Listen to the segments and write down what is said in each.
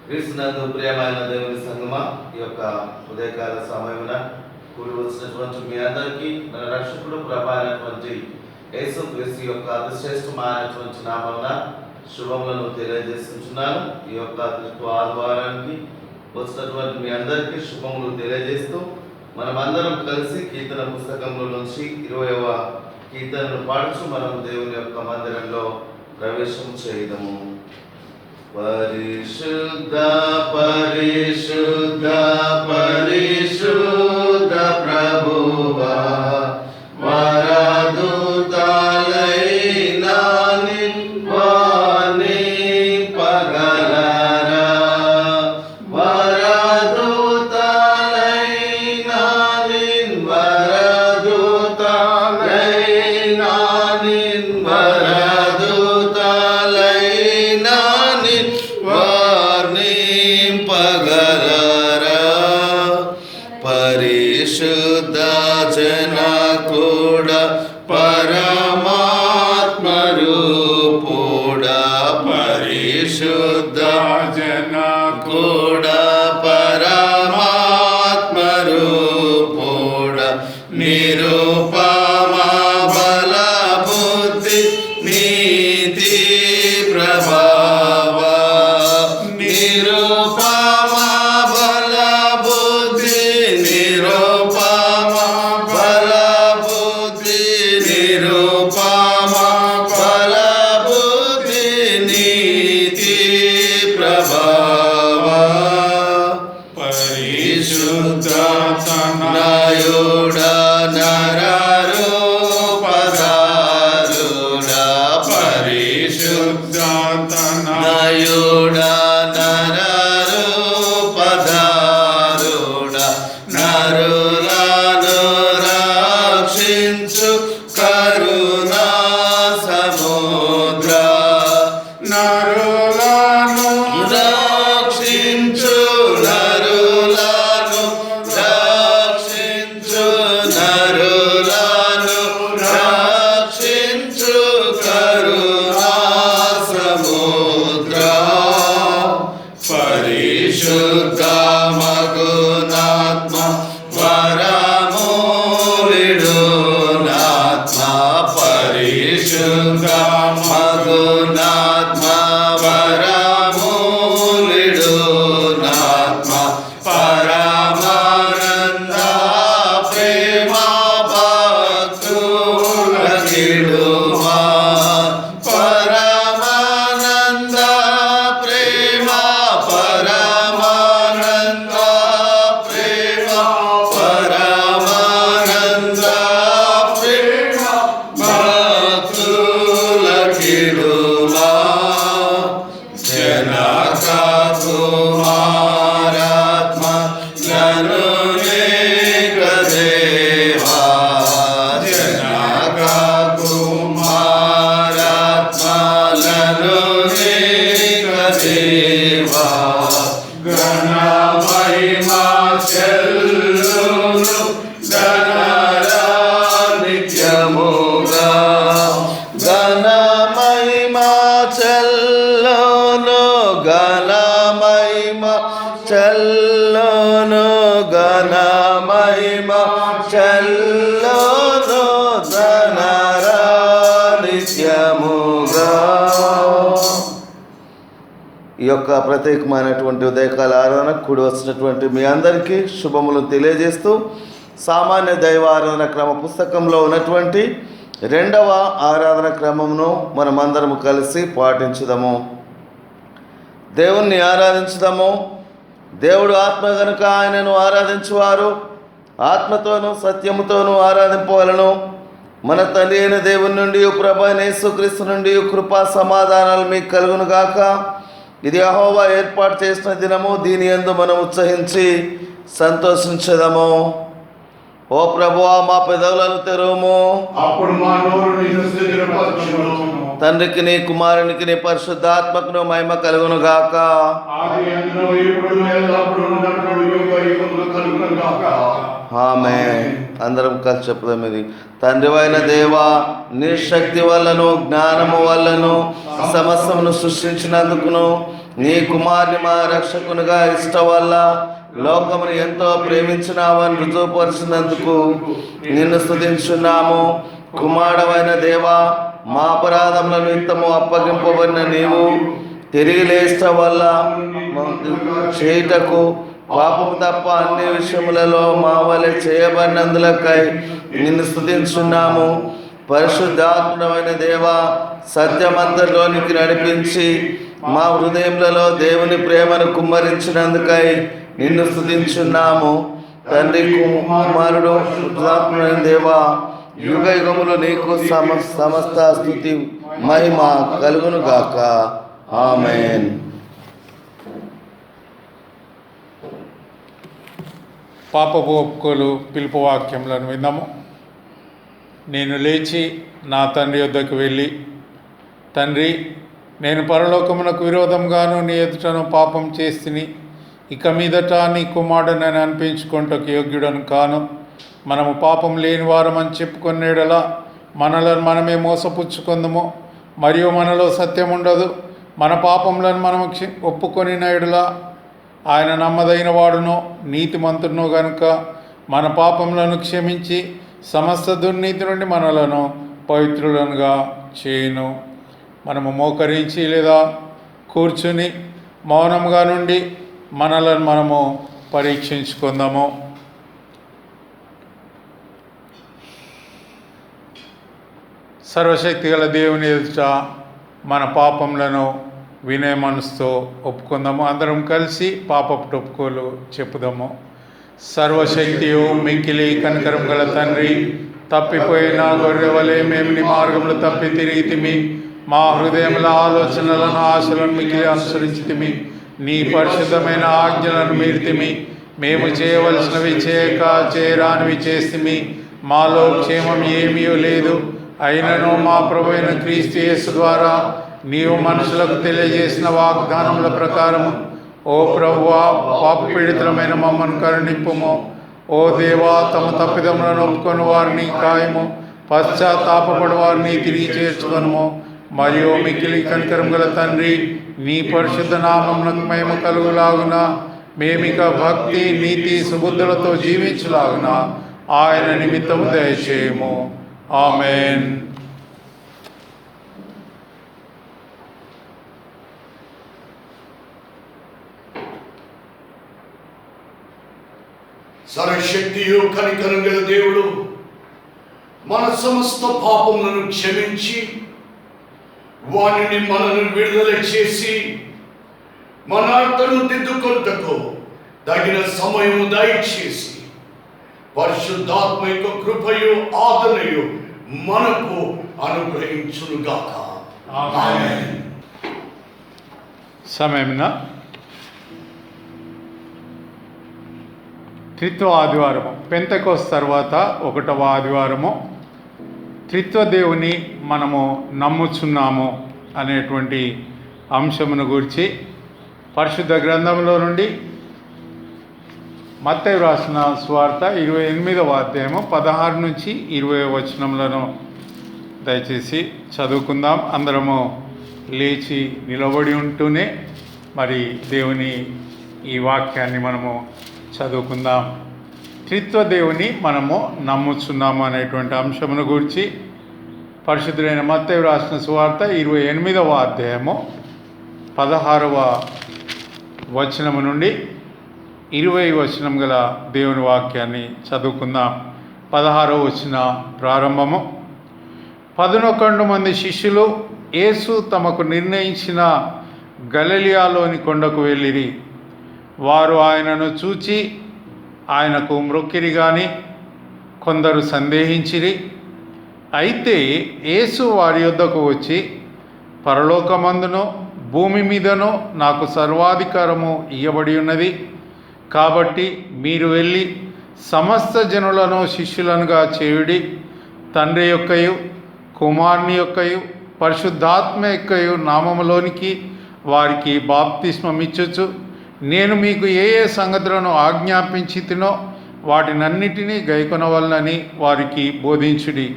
క్రీస్తునందు ప్రియమైన దేవుని సంగమా, ఈ యొక్క ఉదయకాల సమయమున కూడి వచ్చినటువంటి మీ అందరికీ మన రక్షకుడు ప్రభు అయినటువంటి యేసుక్రీస్తు యొక్క అతిశ్రేష్టమైనటువంటి నామమున శుభములను తెలియజేస్తున్నాను. ఈ యొక్క ఆదివారానికి వచ్చినటువంటి మీ అందరికీ శుభములు తెలియజేస్తూ మనమందరం కలిసి కీర్తన పుస్తకంలో నుంచి 20వ కీర్తనను పాడుచు మనం దేవుని యొక్క మందిరంలో ప్రవేశం చేయదము. పరిశుద్ధ పరిశుద్ధ పరిశుద్ధ ప్రభువా, వరదూతలైన నిన్వాని పగలరా, వరదూతలైన వరదూతలైన వరదూతలైన పగలరా, పరిశుద్ధ జన కూడా పరమాత్మ రూపుడా, పరిశుద్ధ జన కూడా పరమాత్మ రూపుడా, నిరూపమ బల బుద్ధి నీతి ప్రభావ, నిరూపమ బల బుద్ధి, నిరూపమ బల బుద్ధి, నిరూపమ బల బుద్ధి నీతి ప్రభావ, పరిశుద్ధ తనయుడా నరరూపధారుడా, పరిశుద్ధ తనయుడా నరరూపధారుడా, నరులను రక్షించు కరుణా సముద్ర, నరులను రక్షించు, నరులను రక్షించు, నరులను రక్షించు కరుణా సముద్ర, పరిశుద్ధ మగునాత్మ వరములిడునాత్మ, పరిశుద్ధ మగునాత్మ వరములిడునాత్మ, పరమానంద ప్రేమ భక్తులకిడుమా, పరమానంద ప్రేమ, పరమానంద ప్రేమ, పరమానంద ప్రేమ భక్తులకిడుమా, జనక కుమారాత్మ జనునేక దేవా, జనక కుమారాత్మ జనునేక దేవా, గణ మహిమా చెల్లును గణరా నిత్యముగా, గణ మహిమా చెల్లును, గణ మహిమా చెల్లును, గణ మహిమా చెల్లును గణరా నిత్యముగా. ఈ యొక్క ప్రత్యేకమైనటువంటి ఉదయకాల ఆరాధన కూడి వచ్చినటువంటి మీ అందరికీ శుభములు తెలియజేస్తూ సామాన్య దైవ ఆరాధన క్రమ పుస్తకంలో ఉన్నటువంటి 2వ ఆరాధన క్రమమును మనమందరము కలిసి పాటించుదాము. దేవుణ్ణి ఆరాధించుదాము. దేవుడు ఆత్మ గనుక ఆయనను ఆరాధించువారు ఆత్మతోనూ సత్యముతోనూ ఆరాధింపవలను. మన తండ్రి అయిన దేవుని నుండి ప్రభు అయిన యేసుక్రీస్తు నుండి కృపా సమాధానాలు మీకు కలుగును గాక. ఇది యెహోవా ఏర్పాటు చేసిన దినము, దీని యందు మనం ఉత్సహించి సంతోషించదము. ఓ ప్రభువా, మా పెదవులను తెరువుము, అప్పుడు మా నోరు నిన్ను స్తుతించును. తండ్రికి నీ కుమారునికి నీ పరిశుద్ధాత్మకును మహిమ కలుగును గాక. ఆది యందును ఇప్పుడు ఎల్లప్పుడూ ఉన్నప్పుడు యుగయుగములు కలుగును గాక. ఆమేన్. అందరం కలిసి చెప్పుదాం ఇది. తండ్రివైన దేవా, నీ శక్తి వల్లను జ్ఞానము వల్లను సమస్తమును సృష్టించినందుకును నీ కుమారుని మా రక్షకునిగా ఇష్టం వల్ల లోకమును ఎంతో ప్రేమించినావని రుజువుపరిచినందుకు నిన్ను స్తుతించున్నాము. కుమారుడవైన దేవా, మా అపరాధముల నిమిత్తము అప్పగింపబడిన నీవు తిరిగి లేచట వల్ల చేయుటకు పాపము తప్ప అన్ని విషయములలో మా వలె చేయబడినందులకై నిన్ను స్తుతించున్నాము. పరిశుద్ధాత్ముడమైన దేవా, సత్యమంతలోనికి నడిపించి మా హృదయములలో దేవుని ప్రేమను కుమ్మరించినందుకై నిన్ను స్తుతించున్నాము. తండ్రి, కుమారుడు, పరిశుద్ధాత్ముడైన దేవా, యుగ యుగములు నీకు సమస్త స్తుతి మహిమ కలుగును గాక. ఆమేన్. పాపపు ఒప్పుకోలు పిలుపు వాక్యములను విన్నాము. నేను లేచి నా తండ్రి యొద్దకు వెళ్ళి, తండ్రి, నేను పరలోకమునకు విరోధంగాను నీ ఎదుటను పాపం చేసిని, ఇక మీదట నీ కుమారుడనని అనిపించుకుంటకు యోగ్యుడను కాను. మనము పాపం లేని వారమని చెప్పుకునేడలా మనలను మనమే మోసపుచ్చుకుందుము, మరియు మనలో సత్యం ఉండదు. మన పాపములను మనము ఒప్పుకొని ఎడలా ఆయన నమ్మదైన వాడునో నీతిమంతుడునో గనుక మన పాపములను క్షమించి సమస్త దుర్నీతి నుండి మనలను పవిత్రులనుగా చేయును. మనము మోకరించి లేదా కూర్చుని మౌనంగా నుండి మనలను మనము పరీక్షించుకుందాము. సర్వశక్తి గల దేవుని ఎదుట మన పాపములను వినయ మనసుతో ఒప్పుకుందాము. అందరం కలిసి పాపపు ఒప్పుకోలు చెప్పుదాము. సర్వశక్తియు మిక్కిలి కనికరం గల తండ్రి, తప్పిపోయిన గొర్రె వలె మేము నీ మార్గంలో తప్పి తిరిగితిమి. మా హృదయముల ఆలోచనలను ఆశలను మిక్కిలి అనుసరించితిమి. నీ పరిశుద్ధమైన ఆజ్ఞలను మీరితిమి. మేము చేయవలసినవి చేయక చేయరానివి చేసిమి. మాలో క్షేమం ఏమీ లేదు. అయినను మా ప్రభువైన క్రీస్తు యేసు ద్వారా నీవు మనుషులకు తెలియజేసిన వాగ్దానముల ప్రకారము ఓ ప్రభువా, పాపపీడితులమైన మమ్మను కరుణింపుము. ఓ దేవా, తమ తప్పిదములను ఒప్పుకొని వారిని కాయము, పశ్చాత్తాపపడి వారిని తిరిగి చేర్చుకొనుము. మరియు మిక్కిలి కనికరం గల తండ్రి, నీ పరిశుద్ధ నామమునకు మహిమ కలుగులాగున మేమిక భక్తి, నీతి, సుబుద్ధులతో జీవించులాగున ఆయన నిమిత్తము దయచేయము. ఆమేన్. సర్వశక్తియు కనికరం గల దేవుడు మన సమస్త పాపములను క్షమించి వానిని మనను విడుదల చేసి మన అర్థను దిద్దుకొంటకు తగిన సమయము దయచేసి పరిశుద్ధాత్మ యొక్క కృపయు ఆదరణయు మనకు అనుగ్రహించునుగాక. ఆమేన్. సమయమున త్రిత్వ ఆదివారము, పెంతెకోస్తు తర్వాత 1వ ఆదివారము, త్రిత్వ దేవుని మనము నమ్ముచున్నాము అనేటువంటి అంశమును గురించి పరిశుద్ధ గ్రంథంలో నుండి మత్తయి రాసిన సువార్త 28వ అధ్యాయము 16 నుంచి 20 వచనములను దయచేసి చదువుకుందాం. అందరము లేచి నిలబడి ఉంటూనే మరి దేవుని ఈ వాక్యాన్ని మనము చదువుకుందాం. త్రిత్వ దేవుని మనము నమ్ముచున్నాము అనేటువంటి అంశమును గురించి పరిశుద్ధులైన మత్తయి రాసిన సువార్త 28వ అధ్యాయము 16వ వచనము నుండి 20 వచనం గల దేవుని వాక్యాన్ని చదువుకుందాం. 16వ వచన ప్రారంభము. 11 మంది శిష్యులు యేసు తమకు నిర్ణయించిన గలిలయలోని కొండకు వెళ్ళిరి. వారు ఆయనను చూచి ఆయనకు మ్రొక్కిరి గాని కొందరు సందేహించిరి. అయితే యేసు వారి యొద్దకు వచ్చి, పరలోకమందునో భూమి మీదనో నాకు సర్వాధికారము ఇయ్యబడి ఉన్నది. కాబట్టి మీరు వెళ్ళి సమస్త జనులను శిష్యులనుగా చేయుడి. తండ్రి యొక్కయు కుమారుని యొక్కయు పరిశుద్ధాత్మ యొక్కయు నామములోనికి వారికి బాప్తిస్మమిచ్చుచు నేను మీకు ఏ ఏ సంగతులను ఆజ్ఞాపించితినో వాటినన్నిటినీ గైకొనవలనని వారికి బోధించుడి.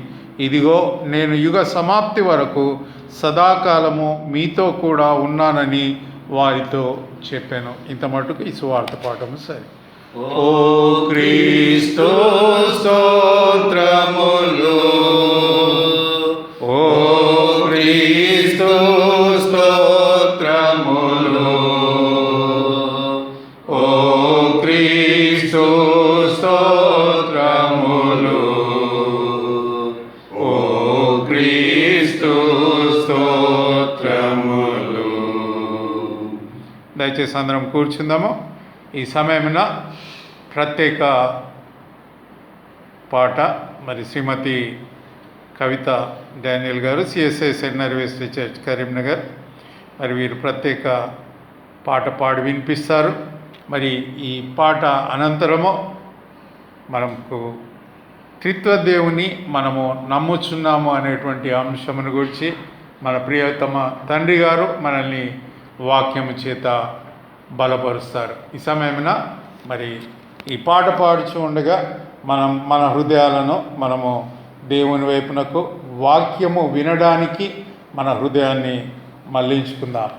ఇదిగో, నేను యుగ సమాప్తి వరకు సదాకాలము మీతో కూడా ఉన్నానని వారితో చెప్పాను. ఇంత మటుకు ఈ సువార్త పాఠము సరే. ఓ క్రీస్తు స్తోత్రములు, ఓ క్రీస్తు స్తోత్రములు, ఓ క్రీస్తు స్తోత్రములు, ఓ క్రీస్తు స్తోత్రములు. దయచేసి అందరం కూర్చుందాము. ఈ సమయమున ప్రత్యేక పాట మరి శ్రీమతి కవిత డానియల్ గారు, CSI seminary Wesley church Karimnagar, మరి వీరు ప్రత్యేక పాట పాడి వినిపిస్తారు. మరి ఈ పాట అనంతరము మనకు త్రిత్వదేవుని మనము నమ్ముచున్నాము అనేటువంటి అంశమును గురించి మన ప్రియతమ తండ్రి గారు మనల్ని వాక్యము చేత బలపరుస్తారు. ఈ సమయమున మరి ఈ పాట పాడుచు ఉండగా మన హృదయాలను మనము దేవుని వైపునకు వాక్యము వినడానికి మన హృదయాన్ని మళ్లించుకుందాం.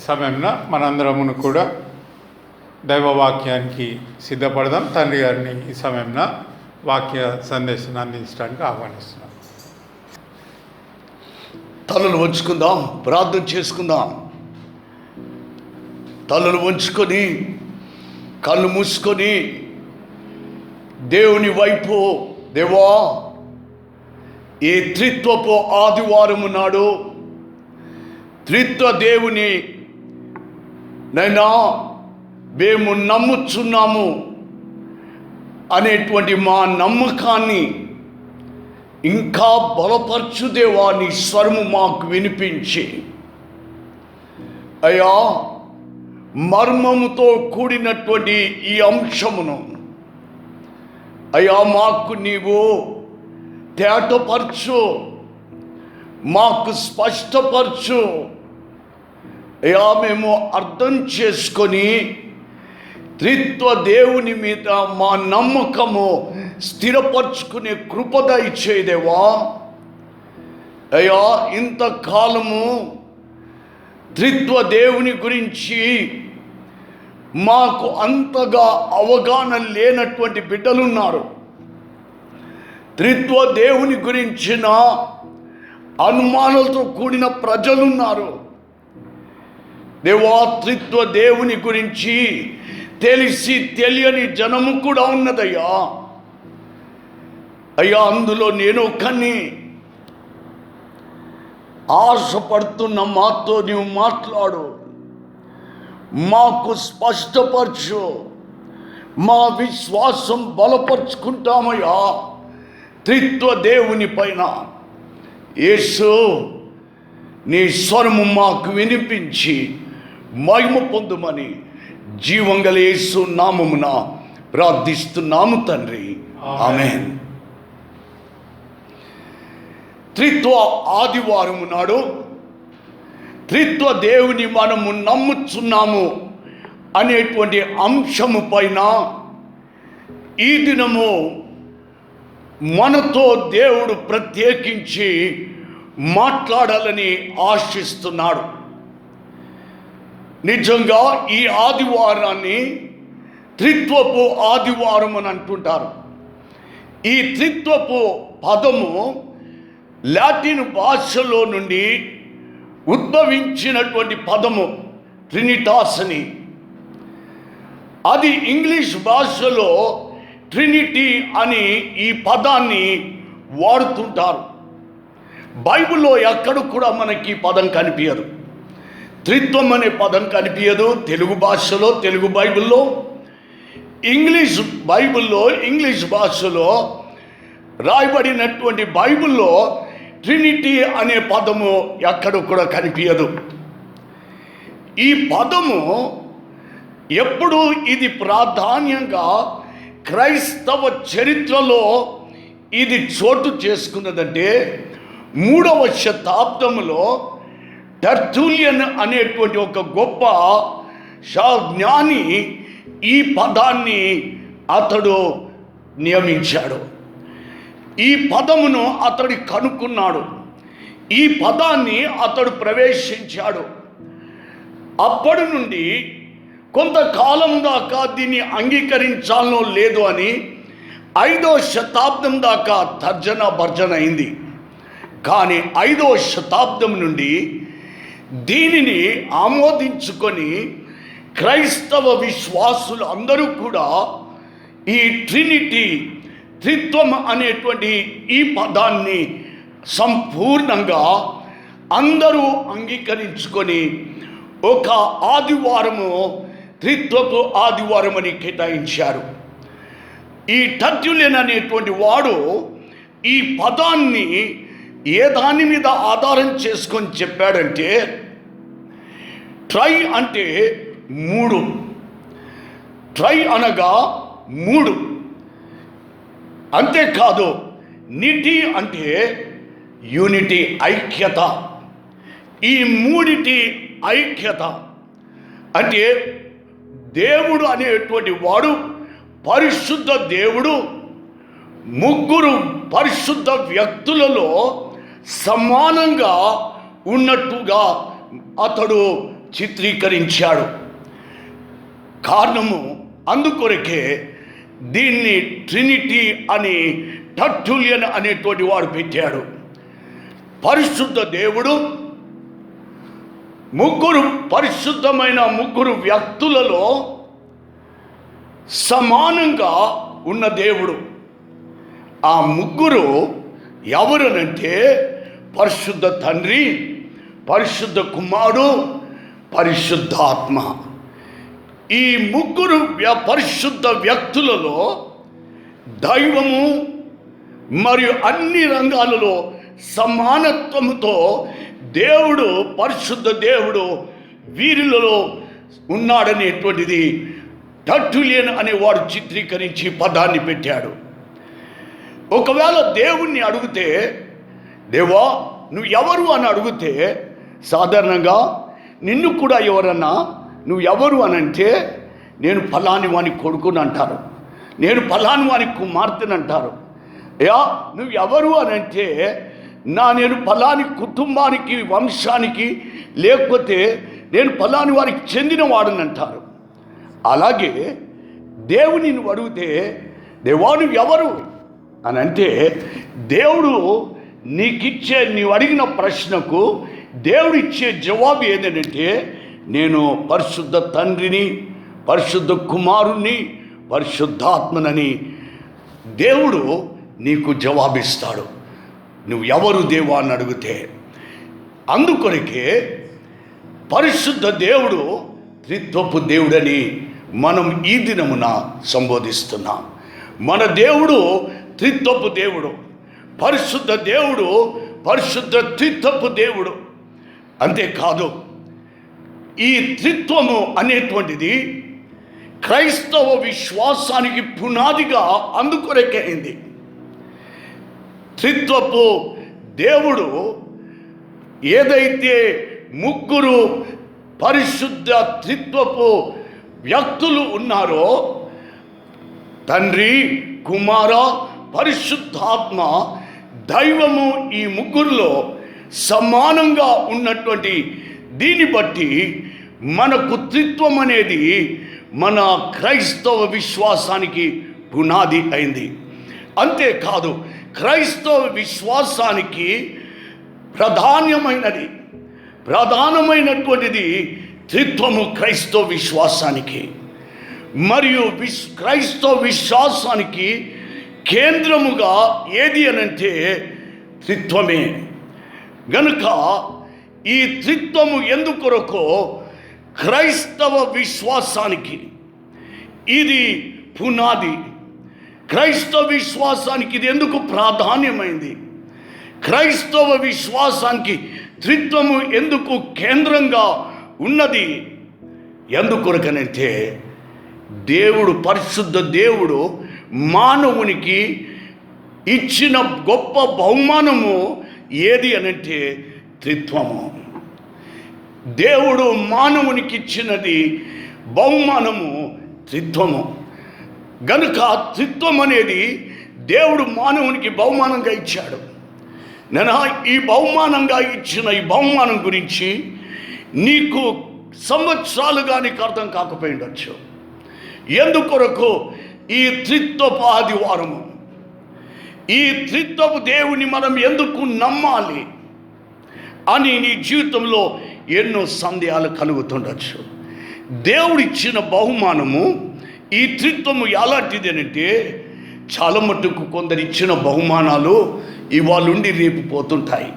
సమయంలో మనందరమును కూడా దైవవాక్యానికి సిద్ధపడదాం. తండ్రి గారిని ఈ సమయంలో వాక్య సందేశాన్ని అందించడానికి ఆహ్వానిస్తున్నాం. తలలు వంచుకుందాం, ప్రార్థన చేసుకుందాం. తలలు వంచుకొని కళ్ళు మూసుకొని దేవుని వైపు, దేవా ఈ త్రిత్వపు ఆదివారము నాడు త్రిత్వ దేవుని నైనా మేము నమ్ముచున్నాము అనేటువంటి మా నమ్మకాన్ని ఇంకా బలపరచు దేవా. నీ స్వరము మాకు వినిపించి అయ్యా మర్మముతో కూడినటువంటి ఈ అంశమును అయ్యా మాకు నీవు తేటపరచు, మాకు స్పష్టపరచు అయ్యా. మేము అర్థం చేసుకొని త్రిత్వ దేవుని మీద మా నమ్మకము స్థిరపరచుకునే కృప దయచేదేవా. అయ్యా ఇంతకాలము త్రిత్వ దేవుని గురించి మాకు అంతగా అవగాహన లేనటువంటి బిడ్డలున్నారు. త్రిత్వ దేవుని గురించిన అనుమానాలతో కూడిన ప్రజలున్నారు. దేవా, త్రిత్వ దేవుని గురించి తెలిసి తెలియని జనము కూడా ఉన్నదయ్యా. అయ్యా, అందులో నేను ఒక్కని ఆశపడుతున్న మాతో నీవు మాట్లాడు, మాకు స్పష్టపరచు, మా విశ్వాసం బలపరుచుకుంటామయ్యా త్రిత్వ దేవుని పైన. యేసు, నీ స్వరము మాకు వినిపించి మహిమ పొందుమని జీవంగల యేసు నామమున ప్రార్థిస్తున్నాము తండ్రి, ఆమేన్. త్రిత్వ ఆదివారము నాడు త్రిత్వ దేవుని మనము నమ్ముచున్నాము అనేటువంటి అంశము పైన ఈ దినము మనతో దేవుడు ప్రత్యేకించి మాట్లాడాలని ఆశిస్తున్నాడు. నిజంగా ఈ ఆదివారాన్ని త్రిత్వపు ఆదివారం అని అంటుంటారు. ఈ త్రిత్వపు పదము లాటిన్ భాషలో నుండి ఉద్భవించినటువంటి పదము ట్రినిటాస్ అని. అది ఇంగ్లీష్ భాషలో ట్రినిటీ అని ఈ పదాన్ని వాడుతుంటారు. బైబిల్లో ఎక్కడ కూడా మనకి పదం కనిపించదు, త్రిత్వం అనే పదం కనిపించదు. తెలుగు భాషలో, తెలుగు బైబిల్లో, ఇంగ్లీష్ బైబిల్లో, ఇంగ్లీష్ భాషలో రాయబడినటువంటి బైబిల్లో ట్రినిటీ అనే పదము ఎక్కడ కూడా కనిపించదు. ఈ పదము ఎప్పుడు ఇది ప్రాధాన్యంగా క్రైస్తవ చరిత్రలో ఇది చోటు చేసుకున్నదంటే 3వ శతాబ్దంలో టెర్టులియన్ అనేటువంటి ఒక గొప్ప జ్ఞాని ఈ పదాన్ని అతడు నియమించాడు. ఈ పదమును అతడు కనుక్కున్నాడు, ఈ పదాన్ని అతడు ప్రవేశించాడు. అప్పటి నుండి కొంతకాలం దాకా దీన్ని అంగీకరించాలో లేదు అని 5వ శతాబ్దం దాకా తర్జన భర్జన అయింది. కానీ 5వ శతాబ్దం నుండి దీనిని ఆమోదించుకొని క్రైస్తవ విశ్వాసులు అందరూ కూడా ఈ ట్రినిటీ, త్రిత్వం అనేటువంటి ఈ పదాన్ని సంపూర్ణంగా అందరూ అంగీకరించుకొని ఒక ఆదివారము త్రిత్వపు ఆదివారం అని కేటాయించారు. ఈ టెర్టులియన్ అనేటువంటి వాడు ఈ పదాన్ని ఏ దాని మీద ఆధారం చేసుకొని చెప్పాడంటే, ట్రై అంటే 3, ట్రై అనగా 3, అంతేకాదు నిటి అంటే యూనిటీ, ఐక్యత. ఈ 3టి ఐక్యత అంటే దేవుడు అనేటువంటి వాడు పరిశుద్ధ దేవుడు 3 పరిశుద్ధ వ్యక్తులలో సమానంగా ఉన్నట్టుగా అతడు చిత్రీకరించాడు. కారణము అందుకొరకే దీన్ని ట్రినిటీ అని టెర్టులియన్ అనేటువంటి వాడు పెట్టాడు. పరిశుద్ధ దేవుడు 3 పరిశుద్ధమైన 3 వ్యక్తులలో సమానంగా ఉన్న దేవుడు. ఆ 3 ఎవరనంటే పరిశుద్ధ తండ్రి, పరిశుద్ధ కుమారుడు, పరిశుద్ధాత్మ. ఈ 3 పరిశుద్ధ వ్యక్తులలో దైవము మరియు అన్ని రంగాలలో సమానత్వముతో దేవుడు, పరిశుద్ధ దేవుడు వీరిలో ఉన్నాడనేటువంటిది టెర్టులియన్ అనేవాడు చిత్రీకరించి పదాన్ని పెట్టాడు. ఒకవేళ దేవుణ్ణి అడిగితే, దేవా నువ్వు ఎవరు అని అడిగితే, సాధారణంగా నిన్ను కూడా ఎవరన్నా నువ్వు ఎవరు అని అంటే, నేను ఫలాని వాని కొడుకుని అంటారు, నేను ఫలాని వాని కుమార్తెని అంటారు. యా నువ్వు ఎవరు అని అంటే, నేను ఫలాని కుటుంబానికి వంశానికి లేకపోతే నేను ఫలాని వారికి చెందినవాడని అంటారు. అలాగే దేవునిని అడిగితే దేవా నువ్వు ఎవరు అని అంటే దేవుడు నీవు అడిగిన ప్రశ్నకు దేవుడు ఇచ్చే జవాబు ఏంటంటే నేను పరిశుద్ధ తండ్రిని, పరిశుద్ధ కుమారుణ్ణి, పరిశుద్ధాత్మనని దేవుడు నీకు జవాబిస్తాడు. నువ్వు ఎవరు దేవా అని అడిగితే. అందుకొరకే పరిశుద్ధ దేవుడు త్రిత్వపు దేవుడని మనం ఈ దినమున సంబోధిస్తున్నాం. మన దేవుడు త్రిత్వపు దేవుడు, పరిశుద్ధ దేవుడు, పరిశుద్ధ త్రిత్వపు దేవుడు. అంతేకాదు, ఈ త్రిత్వము అనేటువంటిది క్రైస్తవ విశ్వాసానికి పునాదిగా అందుకొరకైంది. త్రిత్వపు దేవుడు ఏదైతే ముగ్గురు పరిశుద్ధ త్రిత్వపు వ్యక్తులు ఉన్నారో, తండ్రి, కుమార, పరిశుద్ధాత్మ, దైవము, ఈ ముగ్గురులో సమానంగా ఉన్నటువంటి దీన్ని బట్టి మనకు త్రిత్వం అనేది మన క్రైస్తవ విశ్వాసానికి పునాది అయింది. అంతేకాదు, క్రైస్తవ విశ్వాసానికి ప్రధానమైనటువంటిది త్రిత్వము క్రైస్తవ విశ్వాసానికి. మరియు క్రైస్తవ విశ్వాసానికి కేంద్రముగా ఏది అనంటే త్రిత్వమే. గనుక ఈ త్రిత్వము ఎందుకొరకో క్రైస్తవ విశ్వాసానికి ఇది పునాది. క్రైస్తవ విశ్వాసానికి ఇది ఎందుకు ప్రాధాన్యమైంది? క్రైస్తవ విశ్వాసానికి త్రిత్వము ఎందుకు కేంద్రంగా ఉన్నది? ఎందుకొరకనంటే దేవుడు, పరిశుద్ధ దేవుడు మానవునికి ఇచ్చిన గొప్ప బహుమానము ఏది అనంటే త్రిత్వము. దేవుడు మానవునికి ఇచ్చినది బహుమానము త్రిత్వము. గనుక త్రిత్వం అనేది దేవుడు మానవునికి బహుమానంగా ఇచ్చాడు. నేను ఈ బహుమానంగా ఇచ్చిన ఈ బహుమానం గురించి నీకు సంవత్సరాలుగా నీకు అర్థం కాకపోయి ఉండొచ్చు. ఎందుకొరకు ఈ త్రిత్వపు ఆదివారము, ఈ త్రిత్వపు దేవుని మనం ఎందుకు నమ్మాలి అని నీ జీవితంలో ఎన్నో సందేహాలు కలుగుతుండొచ్చు. దేవుడిచ్చిన బహుమానము ఈ త్రిత్వము ఎలాంటిది అంటే, చాలా మట్టుకు కొందరు ఇచ్చిన బహుమానాలు ఇవాళుండి రేపు పోతుంటాయి.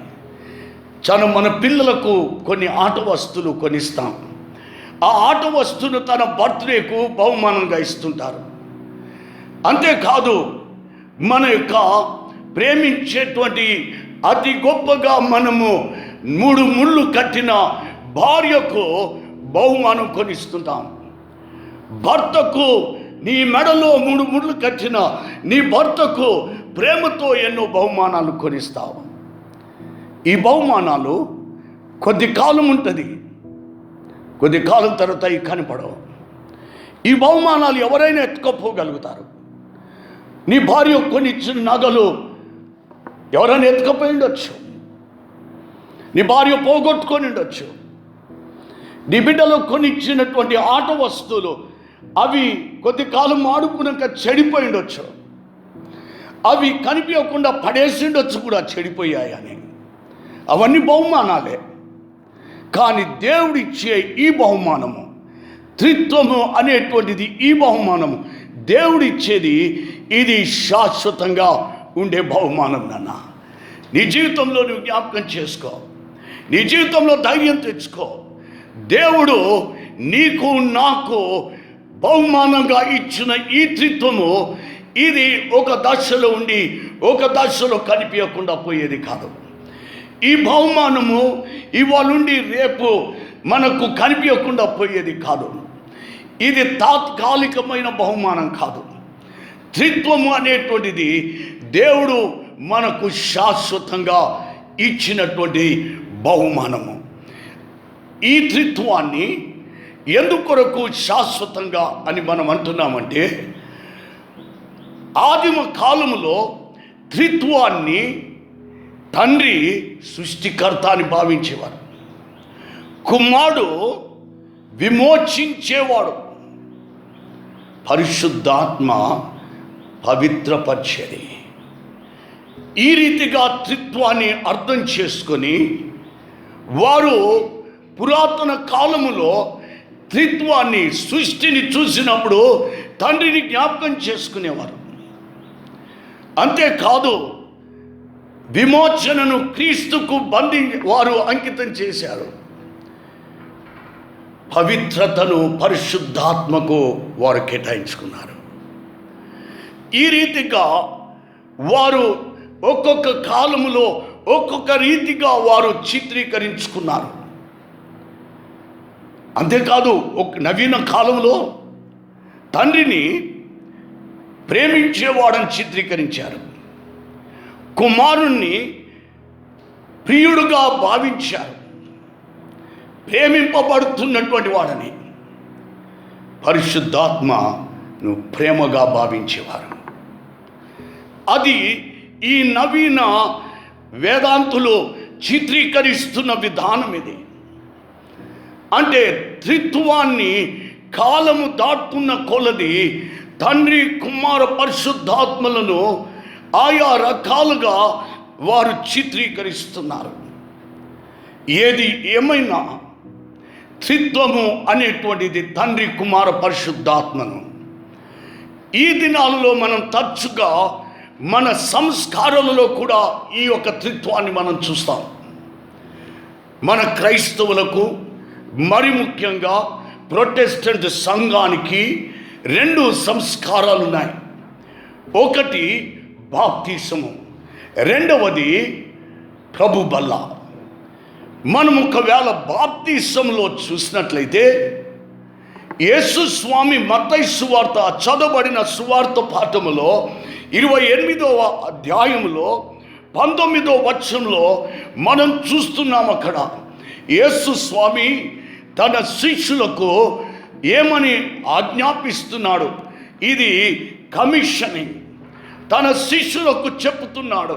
మన పిల్లలకు కొన్ని ఆట వస్తువులు కొనిస్తాం. ఆ ఆట వస్తువును తన బర్త్డేకు బహుమానంగా ఇస్తుంటారు. అంతేకాదు, మన యొక్క ప్రేమించేటువంటి అతి గొప్పగా మనము 3 ముళ్ళు కట్టిన భార్యకు బహుమానం కొనిస్తుంటాం. భర్తకు నీ మెడలో 3 ముళ్ళు కట్టిన నీ భర్తకు ప్రేమతో ఎన్నో బహుమానాలు కొనిస్తావు. ఈ బహుమానాలు కొద్ది కాలం ఉంటుంది, కొద్ది కాలం తర్వాత ఇవి కనపడవు. ఈ బహుమానాలు ఎవరైనా ఎత్తుకపోగలుగుతారు. నీ భార్య కొనిచ్చిన నగలు ఎవరైనా ఎత్తుకపోయి ఉండొచ్చు, నీ భార్య పోగొట్టుకొని ఉండొచ్చు. నీ బిడ్డలో కొనిచ్చినటువంటి ఆట వస్తువులు అవి కొద్ది కాలం ఆడుకున్నాక చెడిపోయి ఉండొచ్చు, అవి కనిపించకుండా పడేసి ఉండొచ్చు కూడా చెడిపోయాయని. అవన్నీ బహుమానాలే. కానీ దేవుడిచ్చే ఈ బహుమానము, త్రిత్వము అనేటువంటిది, ఈ బహుమానము దేవుడిచ్చేది, ఇది శాశ్వతంగా ఉండే బహుమానం. నాన్న, నీ జీవితంలో నువ్వు జ్ఞాపకం చేసుకో, నీ జీవితంలో ధైర్యం తెచ్చుకో. దేవుడు నీకు నాకు బహుమానంగా ఇచ్చిన ఈ త్రిత్వము, ఇది ఒక దశలో ఉండి ఒక దశలో కనిపించకుండా పోయేది కాదు. ఈ బహుమానము ఇవాళుండి రేపు మనకు కనిపించకుండా పోయేది కాదు. ఇది తాత్కాలికమైన బహుమానం కాదు. త్రిత్వము అనేటువంటిది దేవుడు మనకు శాశ్వతంగా ఇచ్చినటువంటి బహుమానము. ఈ త్రిత్వాన్ని ఎందుకొరకు శాశ్వతంగా అని మనం అంటున్నామంటే, ఆదిమ కాలములో త్రిత్వాన్ని తండ్రి సృష్టికర్త అని భావించేవారు, కుమారుడు విమోచించేవాడు, పరిశుద్ధాత్మ పవిత్రపరిచేది. ఈ రీతిగా త్రిత్వాన్ని అర్థం చేసుకొని వారు పురాతన కాలములో త్రిత్వాన్ని, సృష్టిని చూసినప్పుడు తండ్రిని జ్ఞాపకం చేసుకునేవారు. అంతేకాదు, విమోచనను క్రీస్తుకు వారు అంకితం చేశారు. పవిత్రతను పరిశుద్ధాత్మకు వారు కేటాయించుకున్నారు. ఈ రీతిగా వారు ఒక్కొక్క కాలములో ఒక్కొక్క రీతిగా వారు చిత్రీకరించుకున్నారు. అంతేకాదు, ఒక నవీన కాలంలో తండ్రిని ప్రేమించేవాడని చిత్రీకరించారు, కుమారుణ్ణి ప్రియుడుగా భావించారు, ప్రేమింపబడుతున్నటువంటి వాడని. పరిశుద్ధాత్మను ప్రేమగా భావించేవారు. అది ఈ నవీన వేదాంతులు చిత్రీకరిస్తున్న విధానం ఇది. అంటే త్రిత్వాన్ని కాలము దాటుతున్న కొలది తండ్రి, కుమార, పరిశుద్ధాత్మలను ఆయా రకాలుగా వారు చిత్రీకరిస్తున్నారు. ఏది ఏమైనా త్రిత్వము అనేటువంటిది తండ్రి, కుమార, పరిశుద్ధాత్మను ఈ దినాలలో మనం తరచుగా మన సంస్కారాలలో కూడా ఈ యొక్క త్రిత్వాన్ని మనం చూస్తాం. మన క్రైస్తవులకు, మరి ముఖ్యంగా ప్రొటెస్టెంట్ సంఘానికి 2 సంస్కారాలు ఉన్నాయి. ఒకటి బాప్తిసము, రెండవది ప్రభు బల్ల. మనం ఒకవేళ బాప్తిసంలో చూసినట్లయితే యేసు స్వామి మత్తయి సువార్త, చదవబడిన సువార్త పాఠములో 28వ అధ్యాయంలో 19వ వచనంలో మనం చూస్తున్నాం. అక్కడ యేసు స్వామి తన శిష్యులకు ఏమని ఆజ్ఞాపిస్తున్నాడు? ఇది కమిషనింగ్. తన శిష్యులకు చెప్పుతున్నాడు,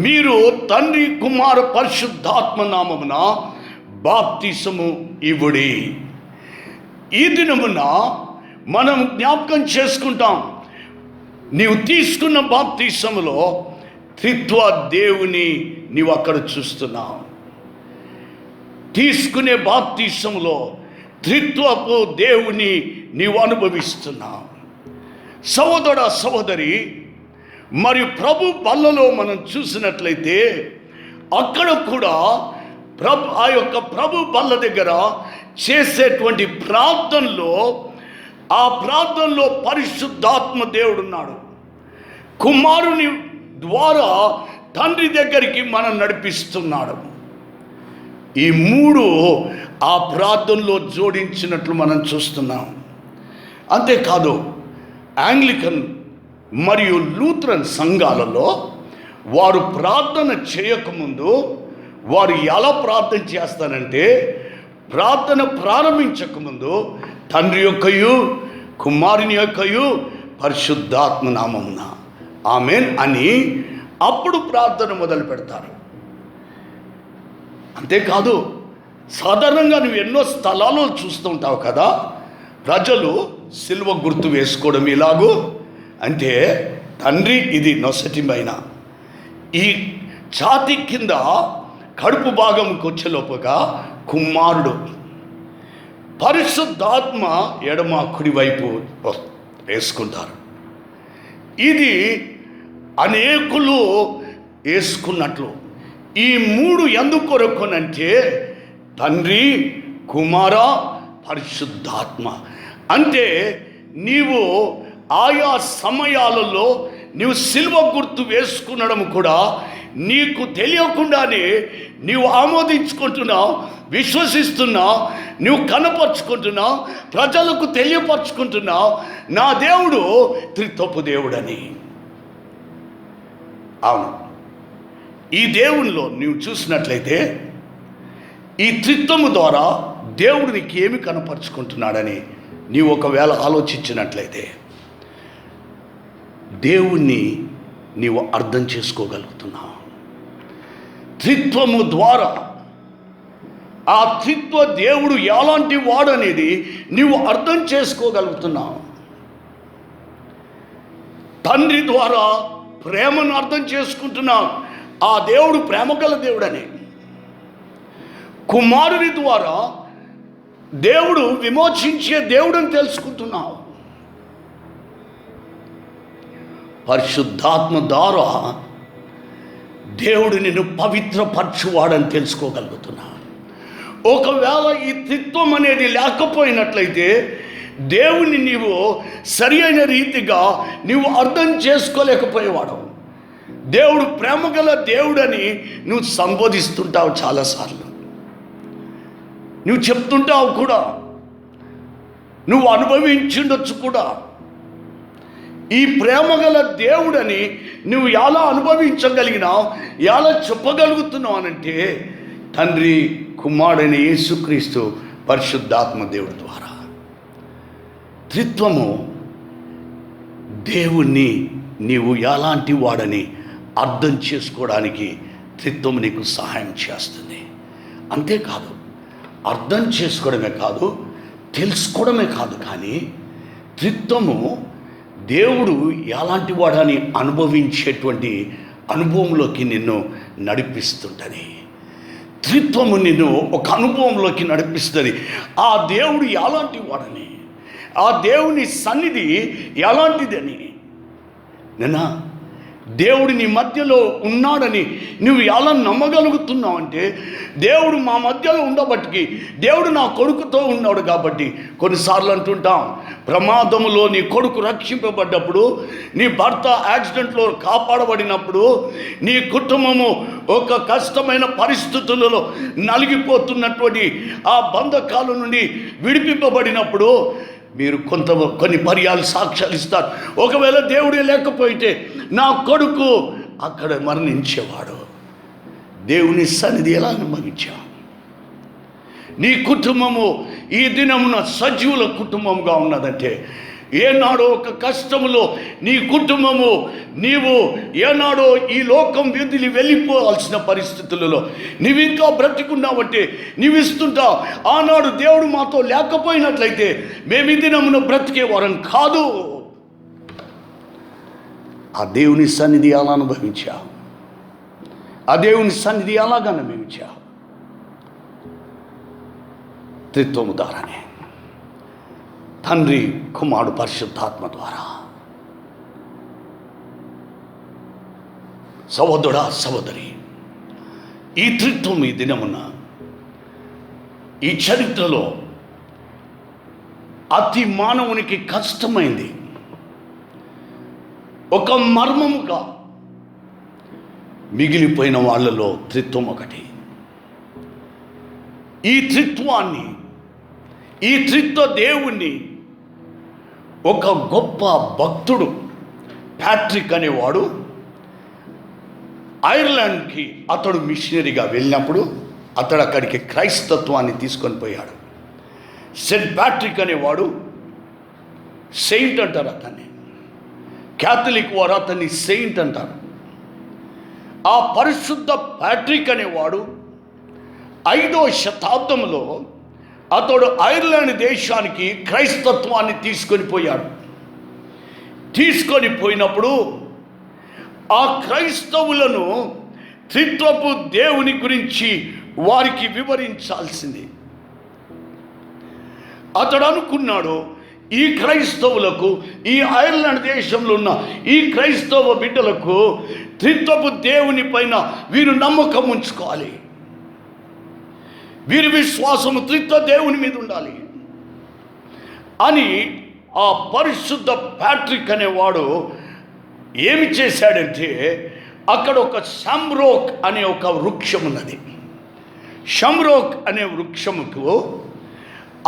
మీరు తండ్రి, కుమార, పరిశుద్ధాత్మ నామమున బాప్తిసము ఇవ్వుడి. ఈ దినమున మనం జ్ఞాపకం చేసుకుంటాం, నీవు తీసుకున్న బాప్తిసములో త్రిత్వ దేవుని నీవు అక్కడ చూస్తున్నావు. తీసుకునే బాప్తిసములో త్రిత్వపు దేవుని నీవు అనుభవిస్తున్నావు. సహోదర, సహోదరి, మరి ప్రభు బల్లలో మనం చూసినట్లయితే అక్కడ కూడా ఆ యొక్క ప్రభు బల్ల దగ్గర చేసేటువంటి ప్రార్థనలో, ఆ ప్రార్థనలో పరిశుద్ధాత్మ దేవుడు ఉన్నాడు. కుమారుని ద్వారా తండ్రి దగ్గరికి మనం నడిపిస్తున్నాడు. ఈ 3 ఆ ప్రార్థనలో జోడించినట్లు మనం చూస్తున్నాం. అంతేకాదు, యాంగ్లికన్ మరియు లూథరన్ సంఘాలలో వారు ప్రార్థన చేయకముందు వారు ఎలా ప్రార్థన చేస్తారంటే, ప్రార్థన ప్రారంభించకముందు తండ్రి యొక్కయు, కుమారుని యొక్కయు, పరిశుద్ధాత్మ నామమున ఆమేన్ అని అప్పుడు ప్రార్థన మొదలు పెడతారు. అంతేకాదు, సాధారణంగా నువ్వు ఎన్నో స్థలాల్లో చూస్తుంటావు కదా, ప్రజలు సిలువ గుర్తు వేసుకోవడం ఇలాగూ. అంటే తండ్రి ఇది నొసటి పైన, ఈ ఛాతి కింద కడుపు భాగంకి వచ్చేలోపుగా కుమారుడు, పరిశుద్ధాత్మ ఎడమ కుడి వైపు వేసుకుంటారు. ఇది అనేకులు వేసుకున్నట్లు. ఈ 3 ఎందుకు కొరకునంటే తండ్రి, కుమార, పరిశుద్ధాత్మ. అంటే నీవు ఆయా సమయాలలో నీవు సిలువ గుర్తు వేసుకునడం కూడా నీకు తెలియకుండానే నీవు ఆమోదించుకుంటున్నావు, విశ్వసిస్తున్నావు, నువ్వు కనపరుచుకుంటున్నావు, ప్రజలకు తెలియపరుచుకుంటున్నావు, నా దేవుడు త్రిత్వపు దేవుడని. అవును, ఈ దేవునిలో నీవు చూసినట్లయితే ఈ త్రిత్వము ద్వారా దేవుడు నీకు ఏమి కనపరుచుకుంటున్నాడని నీవు ఒకవేళ ఆలోచించినట్లయితే దేవుణ్ణి నీవు అర్థం చేసుకోగలుగుతున్నావు. త్రిత్వము ద్వారా ఆ త్రిత్వ దేవుడు ఎలాంటి వాడనేది నీవు అర్థం చేసుకోగలుగుతున్నావు. తండ్రి ద్వారా ప్రేమను అర్థం చేసుకుంటున్నావు, ఆ దేవుడు ప్రేమగల దేవుడని. కుమారుని ద్వారా దేవుడు విమోచించే దేవుడని తెలుసుకుంటున్నావు. పరిశుద్ధాత్మ ద్వారా దేవుడు నిన్ను పవిత్రపరచువాడని తెలుసుకోగలుగుతున్నావు. ఒకవేళ ఈ త్రిత్వం అనేది లేకపోయినట్లయితే దేవుని నీవు సరి అయిన రీతిగా నీవు అర్థం చేసుకోలేకపోయేవాడు. దేవుడు ప్రేమగల దేవుడని నువ్వు సంబోధిస్తుంటావు, చాలాసార్లు నువ్వు చెప్తుంటావు కూడా, నువ్వు అనుభవించుండొచ్చు కూడా. ఈ ప్రేమగల దేవుడని నువ్వు ఎలా అనుభవించగలిగినావు, ఎలా చెప్పగలుగుతున్నావు అనంటే తండ్రి కుమారుడైన యేసుక్రీస్తు పరిశుద్ధాత్మ దేవుడి ద్వారా. త్రిత్వము దేవుణ్ణి నీవు ఎలాంటి వాడని అర్థం చేసుకోవడానికి త్రిత్వం నీకు సహాయం చేస్తుంది. అంతేకాదు, అర్థం చేసుకోవడమే కాదు, తెలుసుకోవడమే కాదు, కానీ త్రిత్వము దేవుడు ఎలాంటి వాడని అనుభవించేటువంటి అనుభవంలోకి నిన్ను నడిపిస్తుంటుంది. త్రిత్వము నిన్ను ఒక అనుభవంలోకి నడిపిస్తుంది. ఆ దేవుడు ఎలాంటి వాడని, ఆ దేవుని సన్నిధి ఎలాంటిదని, నిన్న దేవుడు నీ మధ్యలో ఉన్నాడని నువ్వు ఎలా నమ్మగలుగుతున్నావు అంటే, దేవుడు మా మధ్యలో ఉండబట్టి, దేవుడు నా కొడుకుతో ఉన్నాడు కాబట్టి. కొన్నిసార్లు అంటుంటాం, ప్రమాదంలో నీ కొడుకు రక్షింపబడ్డప్పుడు, నీ భర్త యాక్సిడెంట్లో కాపాడబడినప్పుడు, నీ కుటుంబము ఒక కష్టమైన పరిస్థితులలో నలిగిపోతున్నటువంటి ఆ బంధకాల నుండి విడిపింపబడినప్పుడు మీరు కొన్ని పర్యాలు సాక్ష్యాలు ఇస్తారు. ఒకవేళ దేవుడే లేకపోతే నా కొడుకు అక్కడ మరణించేవాడు. దేవుని సన్నిధి ఎలా అనుభవించావు? నీ కుటుంబము ఈ దినమున సజీవుల కుటుంబంగా ఉన్నదంటే, ఏనాడో ఒక కష్టములో నీ కుటుంబము, నీవు ఏనాడో ఈ లోకం వీధిని వెళ్ళిపోవాల్సిన పరిస్థితులలో నీవు ఇంకా బ్రతికున్నావంటే నీవు ఇస్తుంటావు. ఆనాడు దేవుడు మాతో లేకపోయినట్లయితే మేము ఈ దినమున బ్రతికే వారం కాదు. ఆ దేవుని సన్నిధి ఎలా అనుభవించావు? ఆ దేవుని సన్నిధి ఎలాగా అనుభవించావు? త్రిత్వము ద్వారానే, తండ్రి కుమారుడు పరిశుద్ధాత్మ ద్వారా. సహోదరుడా, సహోదరి, ఈ త్రిత్వం ఈ దినమున ఈ చరిత్రలో అతి మానవునికి కష్టమైంది. ఒక మర్మముగా మిగిలిపోయిన వాళ్ళలో త్రిత్వం ఒకటి. ఈ త్రిత్వాన్ని, ఈ త్రిత్వ దేవుణ్ణి ఒక గొప్ప భక్తుడు ప్యాట్రిక్ అనేవాడు ఐర్లాండ్కి అతడు మిషనరీగా వెళ్ళినప్పుడు అతడు అక్కడికి క్రైస్తత్వాన్ని తీసుకొని పోయాడు. సెయింట్ ప్యాట్రిక్ అనేవాడు, సెయింట్ అంటారు అతన్ని, క్యాథలిక్ వారు అతన్ని సెయింట్ అంటారు. ఆ పరిశుద్ధ ప్యాట్రిక్ అనేవాడు 5వ శతాబ్దంలో అతడు ఐర్లాండ్ దేశానికి క్రైస్తత్వాన్ని తీసుకొని పోయాడు. తీసుకొని పోయినప్పుడు ఆ క్రైస్తవులను త్రిత్వపు దేవుని గురించి వారికి వివరించాల్సింది. అతడు అనుకున్నాడు, ఈ క్రైస్తవులకు, ఈ ఐర్లాండ్ దేశంలో ఉన్న ఈ క్రైస్తవ బిడ్డలకు త్రిత్వపు దేవుని పైన వీరు నమ్మకం ఉంచుకోవాలి, వీరి విశ్వాసము త్రిత్వ దేవుని మీద ఉండాలి అని ఆ పరిశుద్ధ ప్యాట్రిక్ అనేవాడు ఏమి చేశాడంటే, అక్కడ ఒక షమ్రోక్ అనే ఒక వృక్షం ఉన్నది. షమ్రోక్ అనే వృక్షముకు,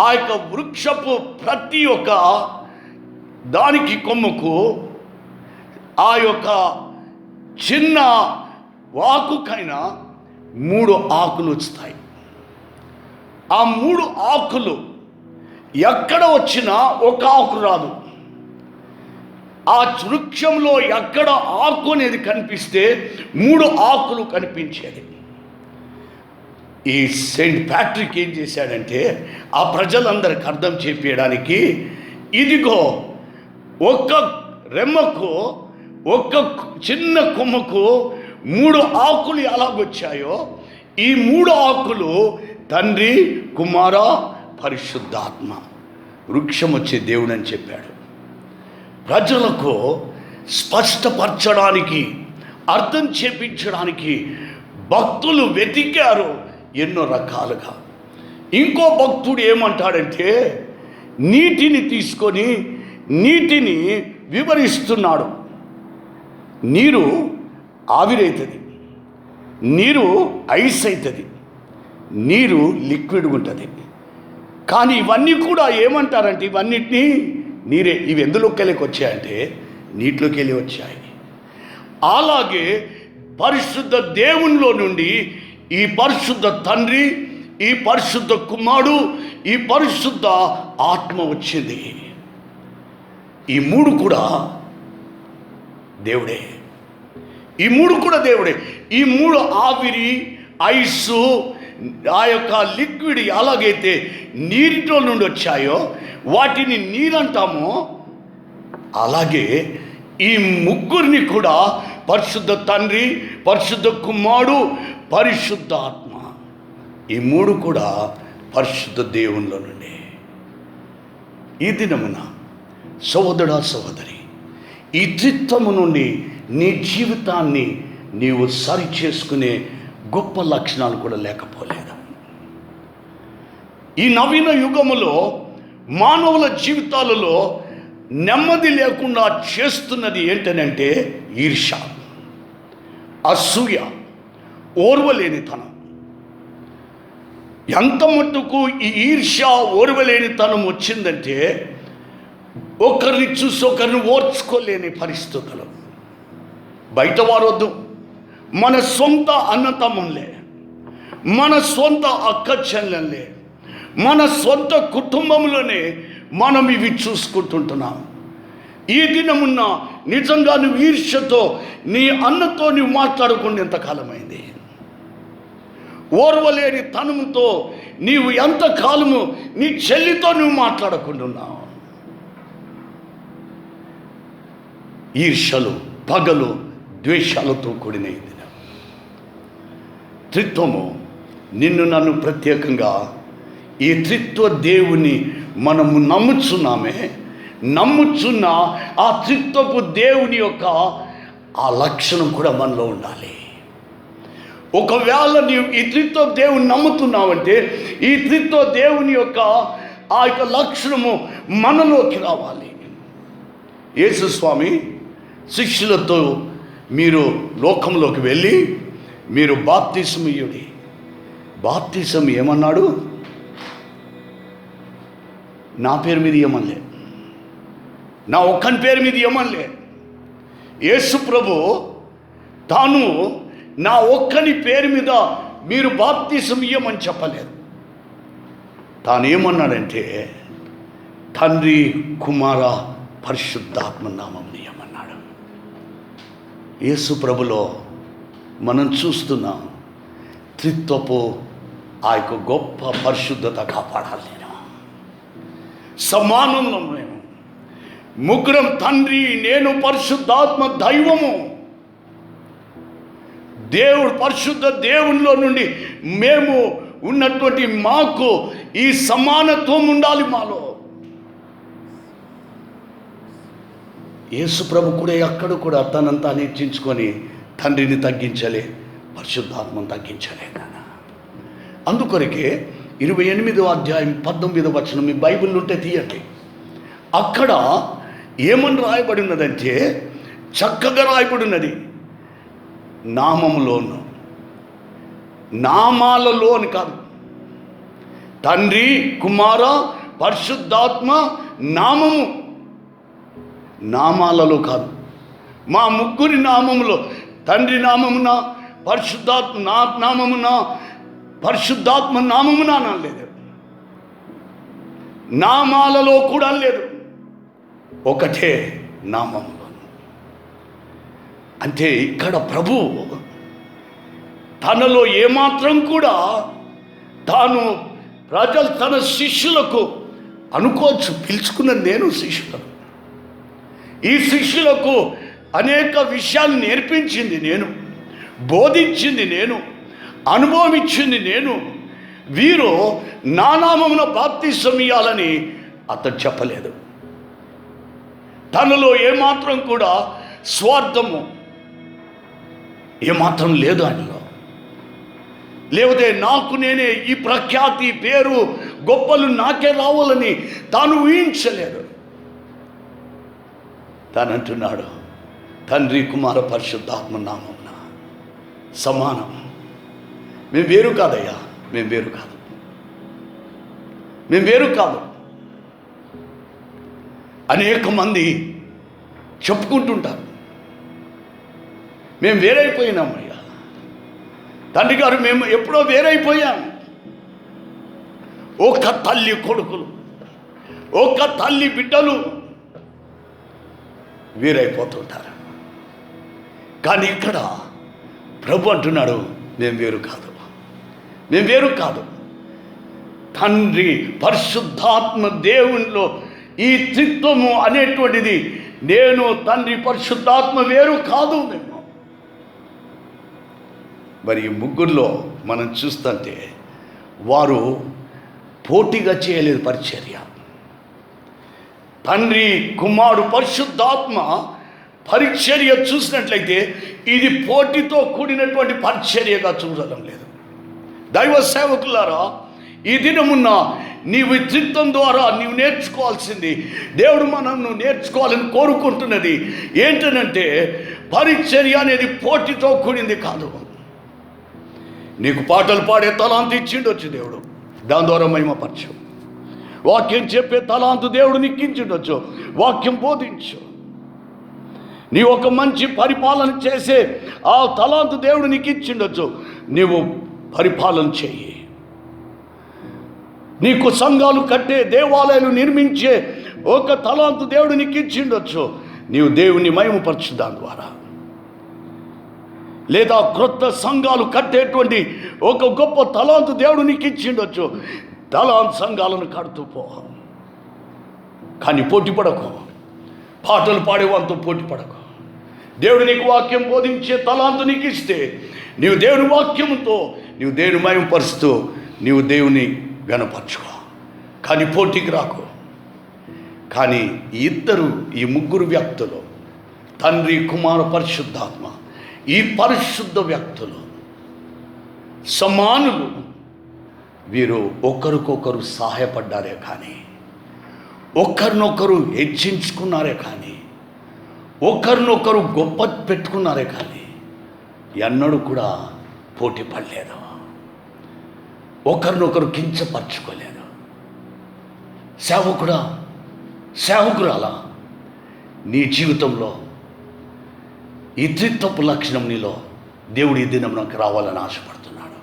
ఆ యొక్క వృక్షపు ప్రతి ఒక్క దానికి కొమ్ముకు ఆ యొక్క చిన్న ఆకుకైనా 3 ఆకులు వస్తాయి. ఆ 3 ఆకులు ఎక్కడ వచ్చినా ఒక ఆకు రాదు. ఆ వృక్షంలో ఎక్కడ ఆకు అనేది కనిపిస్తే 3 ఆకులు కనిపించేది. ఈ సెయింట్ ప్యాట్రిక్ ఏం చేశాడంటే ఆ ప్రజలందరికి అర్థం చెప్పేయడానికి, ఇదిగో ఒక్క రెమ్మకు, ఒక్క చిన్న కొమ్మకు 3 ఆకులు ఎలాగొచ్చాయో ఈ 3 ఆకులు తండ్రి, కుమార, పరిశుద్ధాత్మ వృక్షం వచ్చే దేవుడు అని చెప్పాడు. ప్రజలకు స్పష్టపరచడానికి, అర్థం చేపించడానికి భక్తులు వెతికారు ఎన్నో రకాలుగా. ఇంకో భక్తుడు ఏమంటాడంటే, నీటిని తీసుకొని నీటిని వివరిస్తున్నాడు. నీరు ఆవిరైతుంది, నీరు ఐస్ అవుతుంది, నీరు లిక్విడ్గా ఉంటుంది. కానీ ఇవన్నీ కూడా ఏమంటారంటే, ఇవన్నిటినీ నీరే, ఇవి ఎందులోకి వెళ్ళి వచ్చాయంటే నీటిలోకి వెళ్ళి వచ్చాయి. అలాగే పరిశుద్ధ దేవునిలో నుండి ఈ పరిశుద్ధ తండ్రి, ఈ పరిశుద్ధ కుమారుడు, ఈ పరిశుద్ధ ఆత్మ వచ్చింది. ఈ 3 కూడా దేవుడే. ఈ 3 కూడా దేవుడే. ఈ 3 ఆవిరి, ఐసు, ఆ యొక్క లిక్విడ్ ఎలాగైతే నీటిలో నుండి వచ్చాయో వాటిని నీరంటామో, అలాగే ఈ ముగ్గురిని కూడా పరిశుద్ధ తండ్రి, పరిశుద్ధ కుమారుడు, పరిశుద్ధ ఆత్మ, ఈ 3 కూడా పరిశుద్ధ దేవునిలో నుండి. ఈ దినమున సహోదరా, సహోదరి, ఈ త్రిత్వము నుండి నీ జీవితాన్ని నీవు సరి చేసుకునే గొప్ప లక్షణాలు కూడా లేకపోలేదు. ఈ నవీన యుగములో మానవుల జీవితాలలో నెమ్మది లేకుండా చేస్తున్నది ఏంటనంటే ఈర్ష్య, అసూయ, ఓర్వలేనితనం. ఎంత మట్టుకు ఈ ఈర్ష్య, ఓర్వలేనితనం వచ్చిందంటే ఒకరిని చూసి ఒకరిని ఓర్చుకోలేని పరిస్థితులు. బయట వారొద్దు, మన సొంత అన్నతమ్ములే, మన సొంత అక్క చెల్లెళ్ళే, మన సొంత కుటుంబంలోనే మనం ఇవి చూసుకుంటుంటున్నాం. ఈ దినమున్న నిజంగా నువ్వు ఈర్ష్యతో నీ అన్నతో నువ్వు మాట్లాడకుండా ఎంతకాలమైంది? ఓర్వలేని తనముతో నీవు ఎంతకాలము నీ చెల్లితో నువ్వు మాట్లాడకుండా ఉన్నావు? ఈర్ష్యలు, పగలు, ద్వేషాలతో కూడిన ఇది త్రిత్వము. నిన్ను నన్ను ప్రత్యేకంగా ఈ త్రిత్వ దేవుని మనము నమ్ముచున్న ఆ త్రిత్వపు దేవుని యొక్క ఆ లక్షణం కూడా మనలో ఉండాలి. ఒకవేళ నీవు ఈ త్రిత్వ దేవుని నమ్ముతున్నావంటే ఈ త్రిత్వ దేవుని యొక్క ఆ యొక్క లక్షణము మనలోకి రావాలి. యేసుస్వామి శిష్యులతో మీరు లోకంలోకి వెళ్ళి మీరు బాప్తిసం ఇయ్యుడి. బాప్తిసం ఏమన్నాడు? నా పేరు మీద ఇవ్వమనిలే, నా ఒక్కని పేరు మీద ఇవ్వమనిలే. యేసు ప్రభు తాను నా ఒక్కని పేరు మీద మీరు బాప్తిసం ఇయ్యమని చెప్పలేదు. తాను ఏమన్నాడంటే తండ్రి, కుమార, పరిశుద్ధాత్మ నామం ఇయ్యమన్నాడు. యేసు ప్రభులో మనం చూస్తున్నాం త్రిత్వపు ఆ యొక్క గొప్ప పరిశుద్ధత కాపాడాలి. నేను సమానంలో మేము ముగ్గురం, తండ్రి, నేను, పరిశుద్ధాత్మ, దైవము. దేవుడు పరిశుద్ధ దేవునిలో నుండి మేము ఉన్నటువంటి మాకు ఈ సమానత్వం ఉండాలి మాలో. యేసు ప్రభు కూడా ఎక్కడ కూడా తనంతా హెచ్చించుకొని తండ్రిని తగ్గించలే, పరిశుద్ధాత్మను తగ్గించలే. అందుకొరకే 28వ అధ్యాయం 19వ వచనం మీ బైబిల్ ఉంటే తీయండి. అక్కడ ఏమని రాయబడి ఉన్నదంటే చక్కగా రాయబడి ఉన్నది, నామములోను, నామాలలో అని కాదు, తండ్రి, కుమార, పరిశుద్ధాత్మ నామము, నామాలలో కాదు. మా ముగ్గురి నామములో, తండ్రి నామమున, పరిశుద్ధాత్మ నామమున, పరిశుద్ధాత్మ నామమున అనలేదు. నామాలలో కూడా లేదు, ఒకటే నామములో. అంటే ఇక్కడ ప్రభువు తనలో ఏమాత్రం కూడా తాను ప్రజలు తన శిష్యులకు అనుకోవచ్చు, పిలుచుకున్నది నేను శిష్యులను, ఈ శిష్యులకు అనేక విషయాలు నేర్పించింది నేను, బోధించింది నేను, అనుభవం ఇచ్చింది నేను, వీరు నా నామమున బాప్తిసం ఇయ్యాలని అతడు చెప్పలేదు. తనలో ఏమాత్రం కూడా స్వార్థము ఏమాత్రం లేదు ఆయనలో. లేకపోతే నాకు నేనే ఈ ప్రఖ్యాతి, పేరు, గొప్పలు నాకే రావాలని తాను ఊహించలేదు. తాను అంటున్నాడు, తండ్రి కుమార పరిశుద్ధాత్మ నామమున సమానం. మేము వేరు కాదయ్యా, మేము వేరు కాదు, మేము వేరు కాదు. అనేక మంది చెప్పుకుంటుంటారు, మేము వేరైపోయినామయ్యా, తండ్రి గారు మేము ఎప్పుడో వేరైపోయాం. ఒక తల్లి కొడుకులు, ఒక తల్లి బిడ్డలు వేరైపోతుంటారు. కానీ ఇక్కడ ప్రభు అంటున్నాడు, మేము వేరు కాదు, మేము వేరు కాదు. తండ్రి పరిశుద్ధాత్మ దేవునిలో ఈ త్రిత్వము అనేటువంటిది, నేను తండ్రి పరిశుద్ధాత్మ వేరు కాదు మేము. మరి ఈ ముగ్గురులో మనం చూస్తుంటే వారు పోటీగా చేయలేదు పరిచర్య. తండ్రి కుమారుడు పరిశుద్ధాత్మ పరిచర్య చూసినట్లయితే ఇది పోటీతో కూడినటువంటి పరిచర్యగా చూడడం లేదు. దైవ సేవకులారా, ఈ దినమున్న నీవు త్రిత్వం ద్వారా నీవు నేర్చుకోవాల్సింది, దేవుడు మనల్ని నేర్చుకోవాలని కోరుకుంటున్నది ఏంటనంటే, పరిచర్య అనేది పోటీతో కూడింది కాదు. నీకు పాటలు పాడే తలాంతు ఇచ్చిండొచ్చు దేవుడు, దాని ద్వారా మహిమపరచు. వాక్యం చెప్పే తలాంతు దేవుడు నీకు ఇచ్చిండొచ్చు, వాక్యం బోధించు. నీ ఒక మంచి పరిపాలన చేసే ఆ తలాంతు దేవుడు నీకు ఇచ్చిండొచ్చు, నీవు పరిపాలన చెయ్యి. నీకు సంఘాలు కట్టే, దేవాలయాలు నిర్మించే ఒక తలాంతు దేవుడు నీకు ఇచ్చిండొచ్చు, నీవు దేవుని మహిమపరచు దాని ద్వారా. లేదా క్రొత్త సంఘాలు కట్టేటువంటి ఒక గొప్ప తలాంతు దేవుడు నీకు ఇచ్చిండొచ్చు, తలాంతు సంఘాలను కడుతూ పో. కానీ పోటీ పడకు, పాటలు పాడేవాంతో పోటీ పడకు. దేవుడు నీకు వాక్యం బోధించే తలాంతు నీకు ఇస్తే, నీవు దేవుని వాక్యంతో నీవు దేవుని మహిమపరుస్తూ నీవు దేవుని గణపరచుకో. కానీ పోటీకి రాకు. కానీ ఈ ముగ్గురు వ్యక్తులు, తండ్రి కుమార పరిశుద్ధాత్మ, ఈ పరిశుద్ధ వ్యక్తులు సమానులు. వీరు ఒకరికొకరు సహాయపడ్డారే కానీ, ఒకరినొకరు హెచ్చించుకున్నారే కానీ, ఒకరినొకరు గొప్ప పెట్టుకున్నారే కానీ ఎన్నడూ కూడా పోటీ పడలేదు, ఒకరినొకరు కించపరచుకోలేదు. సేవకురాలా, నీ జీవితంలో ఈ త్రిత్వపు లక్షణం నీలో దేవుడు ఈ దినం నాకు రావాలని ఆశపడుతున్నాడు.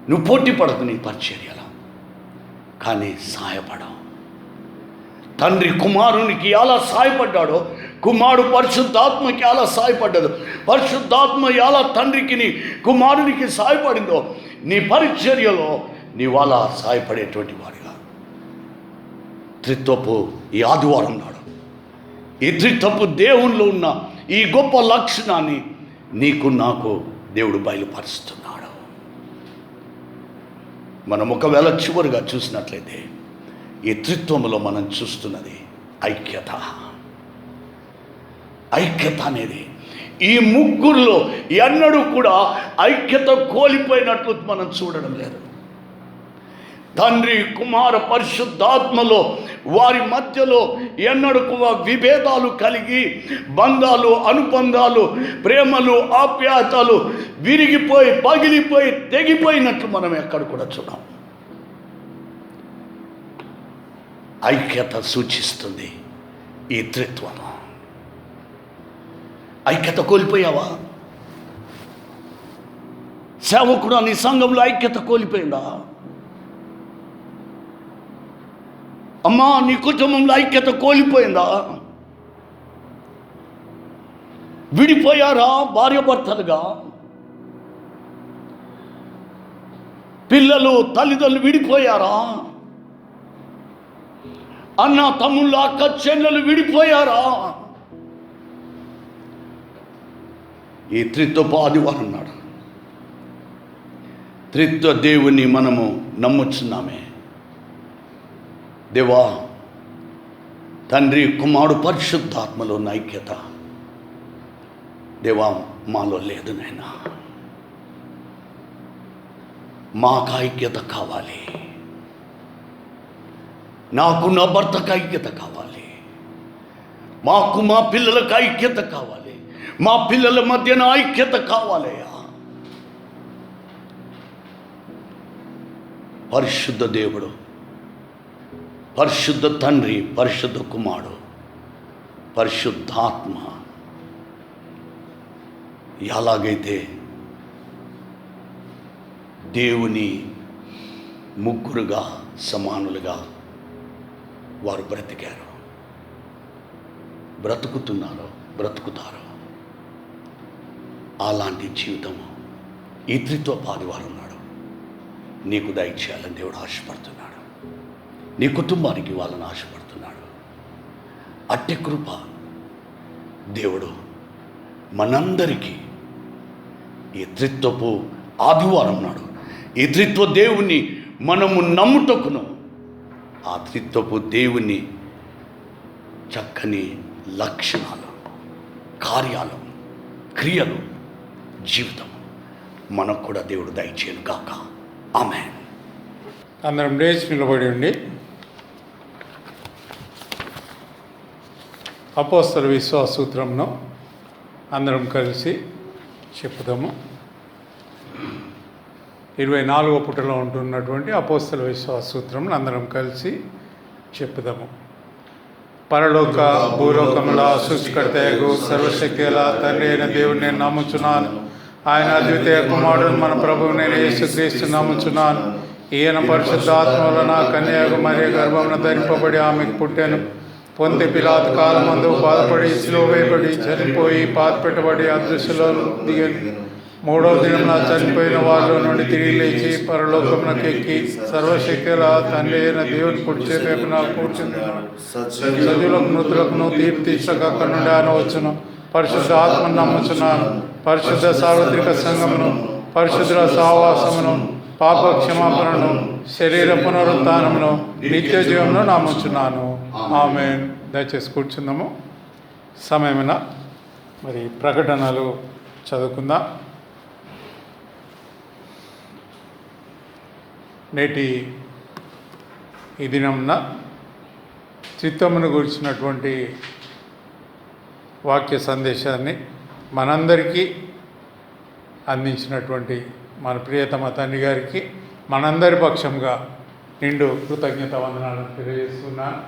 నువ్వు పోటీ పడకు నీ పరిచర్యలో, కానీ సహాయపడవు. తండ్రి కుమారునికి ఎలా సహాయపడ్డాడో, కుమారుడు పరిశుద్ధాత్మకి ఎలా సహాయపడ్డాడు, పరిశుద్ధాత్మ ఎలా తండ్రికి కుమారునికి సహాయపడిందో, నీ పరిచర్యలో నీవు అలా సహాయపడేటువంటి వాడిగా. త్రిత్వపు ఈ ఆదివారం నాడు ఈ త్రిత్వపు దేవునిలో ఉన్న ఈ గొప్ప లక్షణాన్ని నీకు నాకు దేవుడు బయలుపరుస్తున్నాడు. మనం ఒకవేళ చివరిగా చూసినట్లయితే ఈ త్రిత్వములో మనం చూస్తున్నది ఐక్యత. ఐక్యత అనేది ఈ ముగ్గురులో ఎన్నడూ కూడా ఐక్యత కోల్పోయినట్లు మనం చూడడం లేదు. తండ్రి కుమార పరిశుద్ధాత్మలో వారి మధ్యలో ఎన్నడూ విభేదాలు కలిగి, బంధాలు, అనుబంధాలు, ప్రేమలు, ఆప్యాయతలు విరిగిపోయి, పగిలిపోయి, తెగిపోయినట్లు మనం ఎక్కడ కూడా చూడం. ఐక్యత సూచిస్తుంది ఈ త్రిత్వం. ఐక్యత కోల్పోయావా? సేవకుడు నీ సంఘంలో ఐక్యత కోల్పోయిందా? అమ్మా, నీ కుటుంబంలో ఐక్యత కోల్పోయిందా? విడిపోయారా భార్యాభర్తలుగా? పిల్లలు తల్లిదండ్రులు విడిపోయారా? అన్న తమ్ముళ్ళు అక్క చెల్లెలు విడిపోయారా? ఈ త్రిత్వపు ఆదివారం నాడు త్రిత్వ దేవుని మనము నమ్ముచున్నామే. దేవా, తండ్రి, కుమారుడు, పరిశుద్ధాత్మలో ఉన్న ఐక్యత దేవా మాలో లేదు నాయనా. మాకు ఐక్యత కావాలి. నాకు నా భర్తకు ఐక్యత కావాలి. మాకు మా పిల్లలకు ఐక్యత కావాలి. మా పిల్లల మధ్యన ఐక్యత కావాలయ్యా. పరిశుద్ధ దేవుడు, పరిశుద్ధ తండ్రి, పరిశుద్ధ కుమారుడు, పరిశుద్ధాత్మ ఎలాగైతే దేవుని ముగ్గురుగా సమానులుగా వారు బ్రతికారు, బ్రతుకుతున్నారు, బ్రతుకుతారు. అలాంటి జీవితము ఈ త్రిత్వ ఆదివారం నాడు నీకు దయచేయాలని దేవుడు ఆశపడుతున్నాడు. నీ కుటుంబానికి వాళ్ళని ఆశపడుతున్నాడు. అట్టి కృప దేవుడు మనందరికీ ఈ త్రిత్వపు ఆదివారం నాడు, ఈ త్రిత్వ దేవుని మనము నమ్ముటకును, ఆ త్రిత్వపు దేవుని చక్కని లక్షణాలు, కార్యాలు, క్రియలు, జీవితం మనకు కూడా దేవుడు దయచేయను గాక. ఆమేన్. అందరం లేచి నిలబడి ఉండి అపోస్తల విశ్వాస సూత్రంను అందరం కలిసి చెప్పుదాము. 24వ పుటలో ఉంటున్నటువంటి అపోస్తల విశ్వాస సూత్రం అందరం కలిసి చెప్పుదాము. పరలోక భూలోకముల సృష్టికర్తయగు సర్వశక్తిగల తండ్రి అయిన దేవుని నేను నమ్ముచున్నాను. ఆయన అద్వితీయ కుమారుడు మన ప్రభువు నేను యేసుక్రీస్తు నమ్ముచున్నాను. ఈయన పరిశుద్ధాత్మ వలన కన్యకు మరియ గర్భమున ధరింపబడి ఆమెకు పుట్టాను. పొంతి పిలాతు కాలమందు బాధపడి శిలువ వేయబడి చనిపోయి పాతిపెట్టబడి అదృశ్యలో దిగను. 3వ దినమున చనిపోయిన వారిలో నుండి తిరిగి లేచి పరలోకమునకు ఎక్కి సర్వశక్తుల తండ్రి అయిన దేవుని కుడి చేతి వైపున కూర్చున్నాడు. సజీవులకు మృతులకు తీర్పు తీర్చక అక్కడి నుండి ఆయన వచ్చును. పరిశుద్ధ ఆత్మను నమ్ముచున్నాను. పరిశుద్ధ సార్వత్రిక సంఘమును, పరిశుద్ధుల సహవాసమును, పాప క్షమాపణను, శరీర పునరుత్థానమును, నిత్య జీవమును నమ్ముచున్నాను. ఆమేన్. దయచేసి కూర్చుందాము. సమయమైన మరి ప్రకటనలు చదువుకుందాం. నేటి ఈ దినంన చిత్తమును గురించినటువంటి వాక్య సందేశాన్ని మనందరికీ అందించినటువంటి మన ప్రియతమ తండ్రి గారికి మనందరి పక్షంగా నిండు కృతజ్ఞత వందనాలను తెలియజేస్తున్నాను.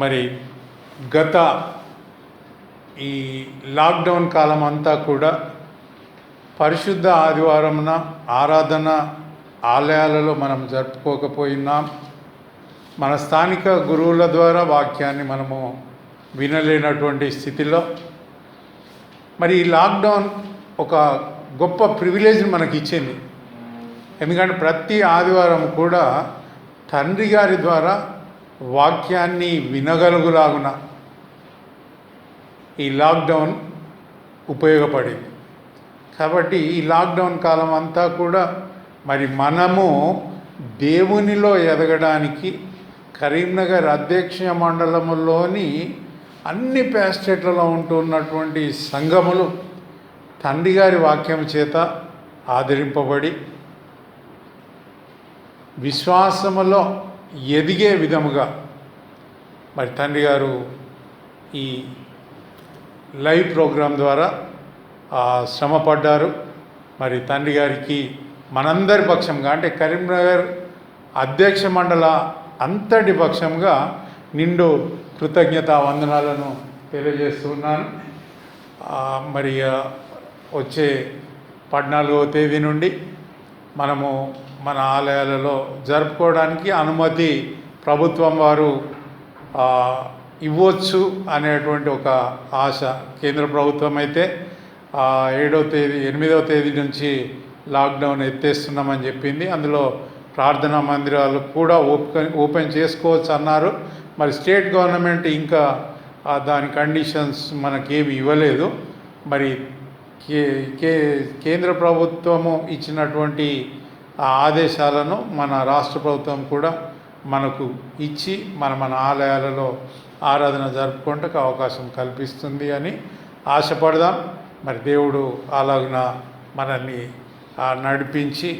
మరి గత ఈ లాక్డౌన్ కాలం అంతా కూడా పరిశుద్ధ ఆదివారమున ఆరాధన ఆలయాలలో మనం జరుపుకోకపోయినాం. మన స్థానిక గురువుల ద్వారా వాక్యాన్ని మనము వినలేనటువంటి స్థితిలో మరి ఈ లాక్డౌన్ ఒక గొప్ప ప్రివిలేజ్ని మనకి ఇచ్చింది. ఎందుకంటే ప్రతి ఆదివారం కూడా తండ్రి గారి ద్వారా వాక్యాన్ని వినగలుగులాగున ఈ లాక్డౌన్ ఉపయోగపడింది. కాబట్టి ఈ లాక్డౌన్ కాలం అంతా కూడా మరి మనము దేవునిలో ఎదగడానికి కరీంనగర్ అధ్యక్ష మండలములోని అన్ని ప్యాస్టేట్లలో ఉంటున్నటువంటి సంఘములు తండ్రి గారి వాక్యం చేత ఆదరింపబడి విశ్వాసములో ఎదిగే విధముగా మరి తండ్రి గారు ఈ లైవ్ ప్రోగ్రాం ద్వారా శ్రమపడ్డారు. మరి తండ్రి గారికి మనందరి పక్షంగా అంటే కరీంనగర్ అధ్యక్ష మండల అంతటి పక్షంగా నిండు కృతజ్ఞతా వందనాలను తెలియజేస్తున్నాను. మరి వచ్చే 14వ తేదీ నుండి మనము మన ఆలయాలలో జరుపుకోవడానికి అనుమతి ప్రభుత్వం వారు ఇవ్వచ్చు అనేటువంటి ఒక ఆశ. కేంద్ర ప్రభుత్వం అయితే 8వ తేదీ నుంచి లాక్డౌన్ ఎత్తేస్తున్నామని చెప్పింది. అందులో ప్రార్థనా మందిరాలు కూడా ఓపెన్ చేసుకోవచ్చు అన్నారు. మరి స్టేట్ గవర్నమెంట్ ఇంకా దాని కండిషన్స్ మనకేమి ఇవ్వలేదు. మరి కేంద్ర ప్రభుత్వము ఇచ్చినటువంటి ఆ ఆదేశాలను మన రాష్ట్ర ప్రభుత్వం కూడా మనకు ఇచ్చి మన ఆలయాలలో ఆరాధన జరుపుకోవడానికి అవకాశం కల్పిస్తుంది అని ఆశపడదాం. మరి దేవుడు అలాగున మనల్ని నడిపించి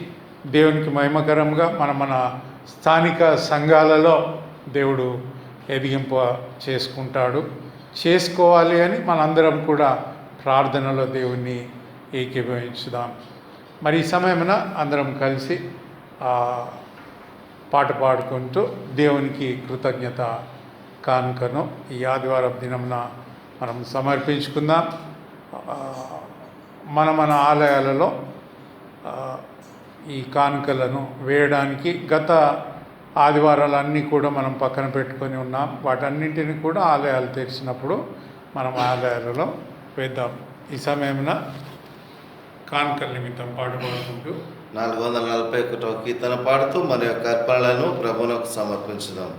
దేవునికి మహిమకరంగా మన స్థానిక సంఘాలలో దేవుడు ఎదిగింప చేసుకోవాలి అని మనందరం కూడా ప్రార్థనలో దేవుణ్ణి ఏకీభవించుదాం. మరి ఈ సమయమున అందరం కలిసి పాట పాడుకుంటూ దేవునికి కృతజ్ఞత కానుకను ఈ ఆదివారం దినమున మనం సమర్పించుకుందాం. మన ఆలయాలలో ఈ కానుకలను వేయడానికి గత ఆదివారాలన్నీ కూడా మనం పక్కన పెట్టుకొని ఉన్నాం. వాటన్నింటినీ కూడా ఆలయాలు తెరిచినప్పుడు మనం ఆలయాలలో వేద్దాం. ఈ సమయమున కానుకల నిమిత్తం పాట పాడుకుంటూ 441వ కీర్తన పాడుతూ మన యొక్క అర్పణలను ప్రభువునకు సమర్పించుదాం.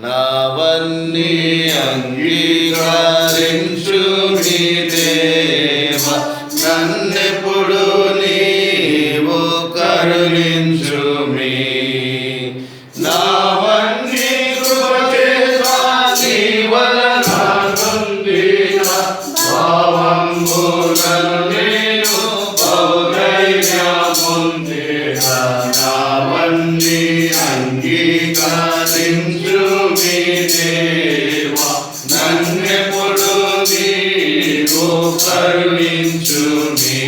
నావన్నీ అంగీకరించు నీ దేవా, నన్నెప్పుడు నీవు కరుణించుమి. నావన్నీ కృపచేసా నీ వలన పొందిన భావంబులను నేను బహుధైర్యముందిన. నావన్నీ అంగీకరించు మీ దేవా, నన్నెప్పుడు నీవు కరుణించుమి.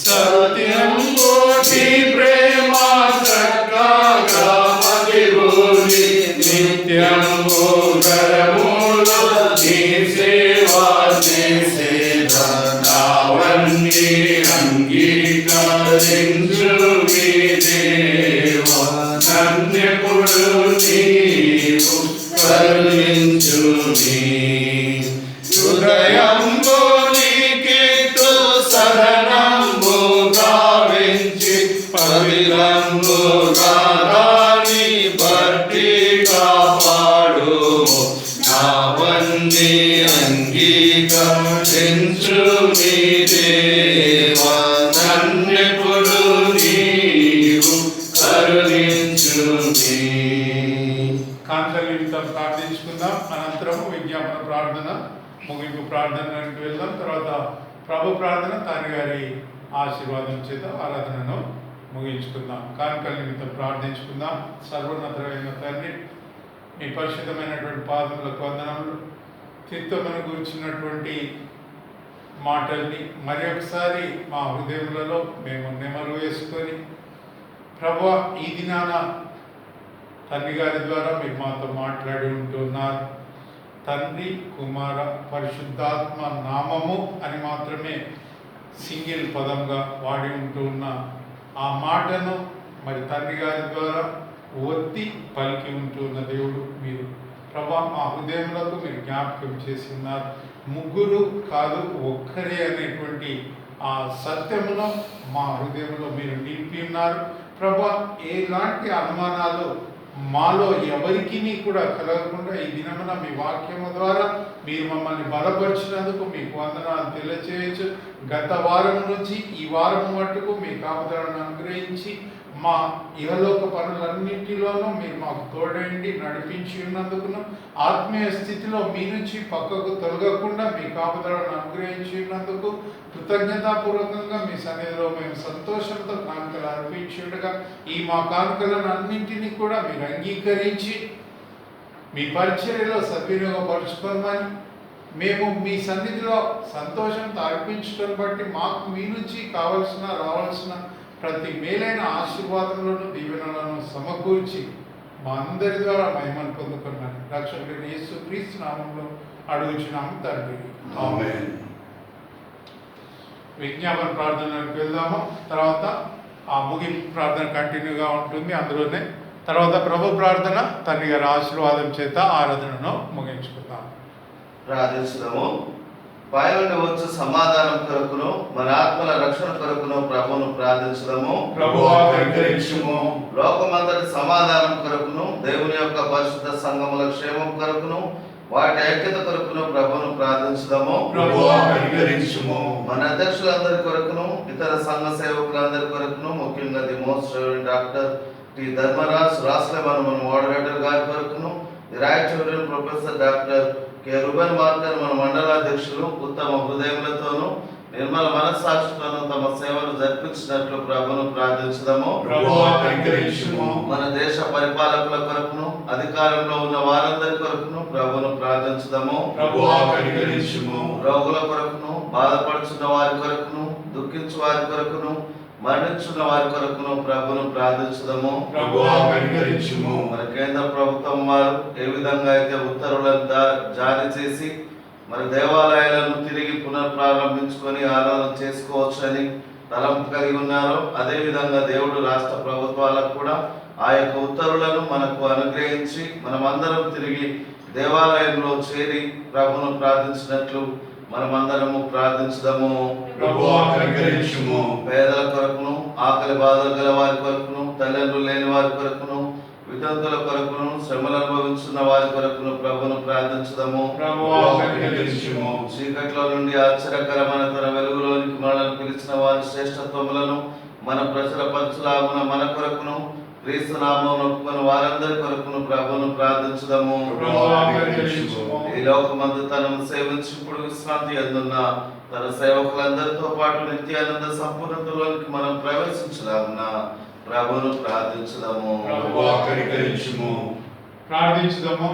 సత్యంబు నీ ప్రేమ చక్కగా మదిగూడి, నిత్యంబు కరములో నీ సేవా చేసేదా. నావన్నీ అంగీకరించు మీ దేవా, నన్నెప్పుడు నీవు కరుణించుమి. హృదయంబు నీకిటు సహనంబు గావించి, పవిత్రంబుగా దాని బట్టి కాపాడుము. నావన్నీ అంగీకరించు మీ దేవా, నన్నెప్పుడు నీవు కరుణించుమి. కానుకల నిమిత్తం ప్రార్థించుకుందాం. అనంతరము విజ్ఞాపన ప్రార్థన, ముగింపు ప్రార్థనకి వెళ్దాం. తర్వాత ప్రభు ప్రార్థన, తండ్రి గారి ఆశీర్వాదం చేత ఆరాధనను ముగించుకుందాం. కానుకల నిమిత్తం ప్రార్థించుకుందాం. సర్వోన్నతమైన తండ్రి, మీ పరిశుద్ధమైనటువంటి పాదములకు వందనములు. తిత్వమును గురించినటువంటి మాటల్ని మరి ఒకసారి మా హృదయములలో మేము నెమరు వేసుకొని, ప్రభువా, ఈ దినాన తండ్రి గారి ద్వారా మీరు మాతో మాట్లాడి ఉంటున్నారు. తండ్రి, కుమార, పరిశుద్ధాత్మ నామము అని మాత్రమే సింగిల్ పదంగా వాడి ఉంటూ ఉన్న ఆ మాటను మరి తండ్రి గారి ద్వారా ఒత్తి పలికి ఉంటున్న దేవుడు మీరు. ప్రభా, మా హృదయములకు మీరు జ్ఞాపకం చేసి ఉన్నారు. ముగ్గురు కాదు, ఒక్కరే అనేటువంటి ఆ సత్యమును మా హృదయంలో మీరు నింపి ఉన్నారు. ప్రభా, ఎలాంటి అనుమానాలు మాలో ఎవరికి కూడా కలగకుండా ఈ దినమున మీ వాక్యము ద్వారా మీరు మమ్మల్ని బలపరిచినందుకు మీకు వందనాలు తెలియచేయచ్చు. గత వారం నుంచి ఈ వారం మట్టుకు మీ కాపుదలను అనుగ్రహించి మా ఇహలోక పనులన్నింటిలోనూ మీరు మాకు తోడండి నడిపించి ఉన్నందుకును, ఆత్మీయ స్థితిలో మీ నుంచి పక్కకు తొలగకుండా మీ కాపుదలను అనుగ్రహించి ఉన్నందుకు కృతజ్ఞతాపూర్వకంగా మీ సన్నిధిలో మేము సంతోషంతో కానుకలు అర్పించి ఉండగా ఈ మా కానుకలను అన్నింటినీ కూడా మీరు అంగీకరించి మీ పరిచర్యలో సద్వినియోగపరుచుకోమని, మేము మీ సన్నిధిలో సంతోషంతో అర్పించడం బట్టి మాకు మీ నుంచి రావాల్సిన ప్రతి మేలైన ఆశీర్వాదములను దీవెనలను సమకూర్చి మా అందరి ద్వారా మహిమను పొందుకున్నాను. రక్షకుడైన యేసు క్రీస్తు నామములో అడుగుచున్నాము తండ్రి, ఆమేన్. విజ్ఞాపన ప్రార్థనలకు వెళ్దాము. తర్వాత ఆ ముగింపు ప్రార్థన కంటిన్యూగా ఉంటుంది అందులోనే. తర్వాత ప్రభు ప్రార్థన, తండ్రి గారి ఆశీర్వాదం చేత ఆరాధనను ముగించుకుందాం. ప్రార్థించుదాము. పైనుండి వచ్చు సమాధానం కొరకును మన ఆత్మల రక్షణ కొరకును ప్రభువును ప్రార్థించదము. ప్రభువా కనికరించుము. లోకమంతటి సమాధానం కొరకును దేవుని యొక్క పరిశుద్ధ సంఘముల క్షేమం కొరకును వాటి ఐక్యత కొరకును ప్రభువును ప్రార్థించదము. ప్రభువా కనికరించుము. మన అధ్యక్షులందరి కొరకును ఇతర సంఘ సేవకులందరి కొరకును ముఖ్యంగా the most reverend doctor T Dharmaraj Rasalam మన మోడరేటర్ గారి కొరకును, the right reverend professor doctor K Reuben Mark మన మండలాధ్యక్షులు ఉత్తమ హృదయములతోనూ నిర్మల మనస్సాక్షితోనూ తమ సేవలు జరిపించినట్లు ప్రభువును ప్రార్థించదము. ప్రభువా కనికరించుము. మన దేశ పరిపాలకుల కొరకును అధికారంలో ఉన్న వారందరి కొరకును ప్రభువును ప్రార్థించదము. ప్రభువా కనికరించుము. రోగుల కొరకును బాధపడుచున్న వారి కొరకును దుఃఖించు వారి కొరకును మరణించున్న వారి కొరకును ప్రభువును ప్రార్థించదము. ప్రభువా కనికరించుము. మన కేంద్ర ప్రభుత్వం వారు ఏ విధంగా అయితే ఉత్తర్వులను జారీ చేసి మరి దేవాలయాలను తిరిగి పునఃప్రారంభించుకొని ఆరాధన చేసుకోవచ్చని తలంపు కలిగి ఉన్నారో, అదేవిధంగా దేవుడు రాష్ట్ర ప్రభుత్వాలకు కూడా ఆ యొక్క ఉత్తర్వులను మనకు అనుగ్రహించి మనమందరం తిరిగి దేవాలయంలో చేరి ప్రభువును ప్రార్థించినట్లు మనమందరము ప్రార్థించుదాము. ప్రభువా కనికరించుము. పేదల కొరకును ఆకలి బాధలు గల వారి కొరకును తల్లిదండ్రులు లేని వారి కొరకును వితంతుల కొరకును శ్రమలు అనుభవించున్న వారి కొరకును ప్రభువును ప్రార్థించుదాము. ప్రభువా కనికరించుము. చీకట్లో నుండి ఆశ్చర్యకరమైన తన వెలుగులోనికి మనల్ని పిలిచిన వారి శ్రేష్టత్వములను మన ప్రచురపరచులాగున మన కొరకును క్రీస్తు నామమున ఒప్పుకొని వారందరి కొరకును ప్రభువును ప్రార్థించుదాము. ప్రభువా కనికరించుము. ఈ లోకమందు తనను సేవించి ఇప్పుడు విశ్రాంతి అందున్న తన సేవకులందరితో పాటు నిత్యానంద సంపూర్ణతలోనికి మనం ప్రవేశించలాగున ప్రభువును ప్రార్థించుదాము. ప్రభువా కనికరించుము. ప్రార్థించుదాము.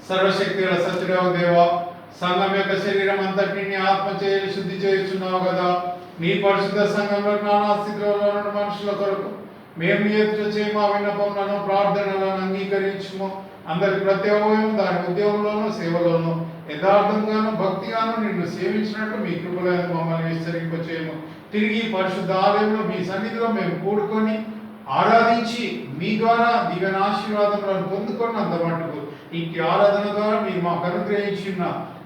సర్వశక్తి గల సత్యదేవ దేవ, సంఘం యొక్క శరీరం అంతటిని ఆత్మ చేయాలి శుద్ధి చేయుచున్నావు కదా. నీ పరిశుద్ధ సంఘంలో నానా స్థితిలో ఉన్న మనుషుల కొరకు మేము ఎదుట చేయ మా విన్నపములను ప్రార్థనలను అంగీకరించుము. అందరి ప్రతి అవయవం దాని ఉద్యోగంలోనూ సేవలోనూ యథార్థంగాను భక్తిగాను నిన్ను సేవించినట్టు మీ కృపలను మమ్మల్ని విస్తరింపచేయము. తిరిగి పరిశుద్ధ ఆలయంలో మీ సన్నిధిలో మేము కూడుకొని ఆరాధించి మీ ద్వారా దివ్య ఆశీర్వాదములను పొందుకున్నంత మటుకు ఇంటి ఆరాధన ద్వారా మీరు మాకు అనుగ్రహించిన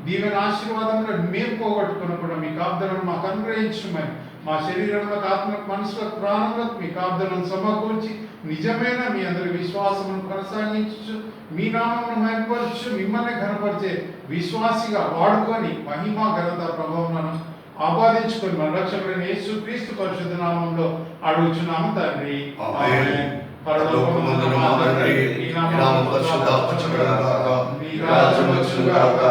దీవెన ఆశీర్వాదములను మేము పోగొట్టుకున్నప్పుడు మీ కాపుదలను మాకు అనుగ్రహించమని మా శరీరంలో ఆత్మకు మనసులకు ప్రాణంలో మీ కాపుదలను సమకూర్చి నిజమైన మీ అందరి విశ్వాసమును కొనసాగించు మీ నామమును మహిమపరచు మిమ్మల్ని ఘనపరిచే విశ్వాసిగా వాడుకొని మహిమ ఘనత ప్రభావములను ఆపాదించుకొని మన రక్షకుడైన యేసుక్రీస్తు పరిశుద్ధ నామంలో అడుగుచున్నాము తండ్రి. ఆమేన్. పరలోకమందున్న మా తండ్రి, నీ నామము పరిశుద్ధపరచబడుగాక. నీ రాజ్యం వచ్చుగాక.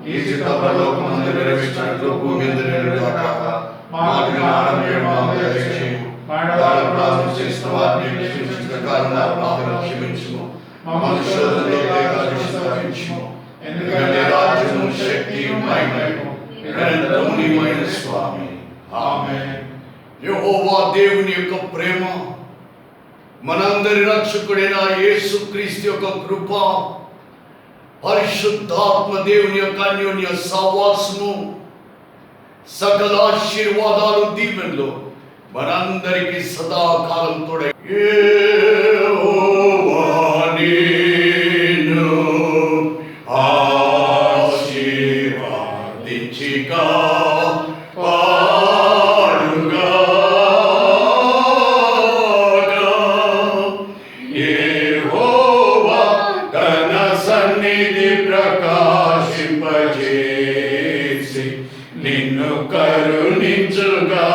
నీ చిత్తం పరలోకమందు నెరవేర్చినట్లు భూమి మీద నెరవేరుగాక. మాకు జ్ఞానం మాకు దయచేయము. అపరాధం చేసిన వారిని క్షమించిన కారణంగా పాపములను క్షమించుము. మమ్మల్ని శోధనలో తప్పించుము. ఎందుకంటే రాజ్యము శక్తియు మహిమయు నిరంతరము నీవైన స్వామి. ఆమేన్. యెహోవా దేవుని యొక్క ప్రేమ, మనందరి రక్షకుడైన యేసుక్రీస్తు యొక్క కృప, పరిశుద్ధాత్మ దేవుని యొక్క అన్యోన్య సహవాసము, సకల ఆశీర్వాదాలు దీవెనలు మనందరికీ సదాకాలం తోడై యెహోవా నిన్ను ఆశీర్వదించిగా ప్రకాశింపజేసి నిన్ను కరుణించుగా.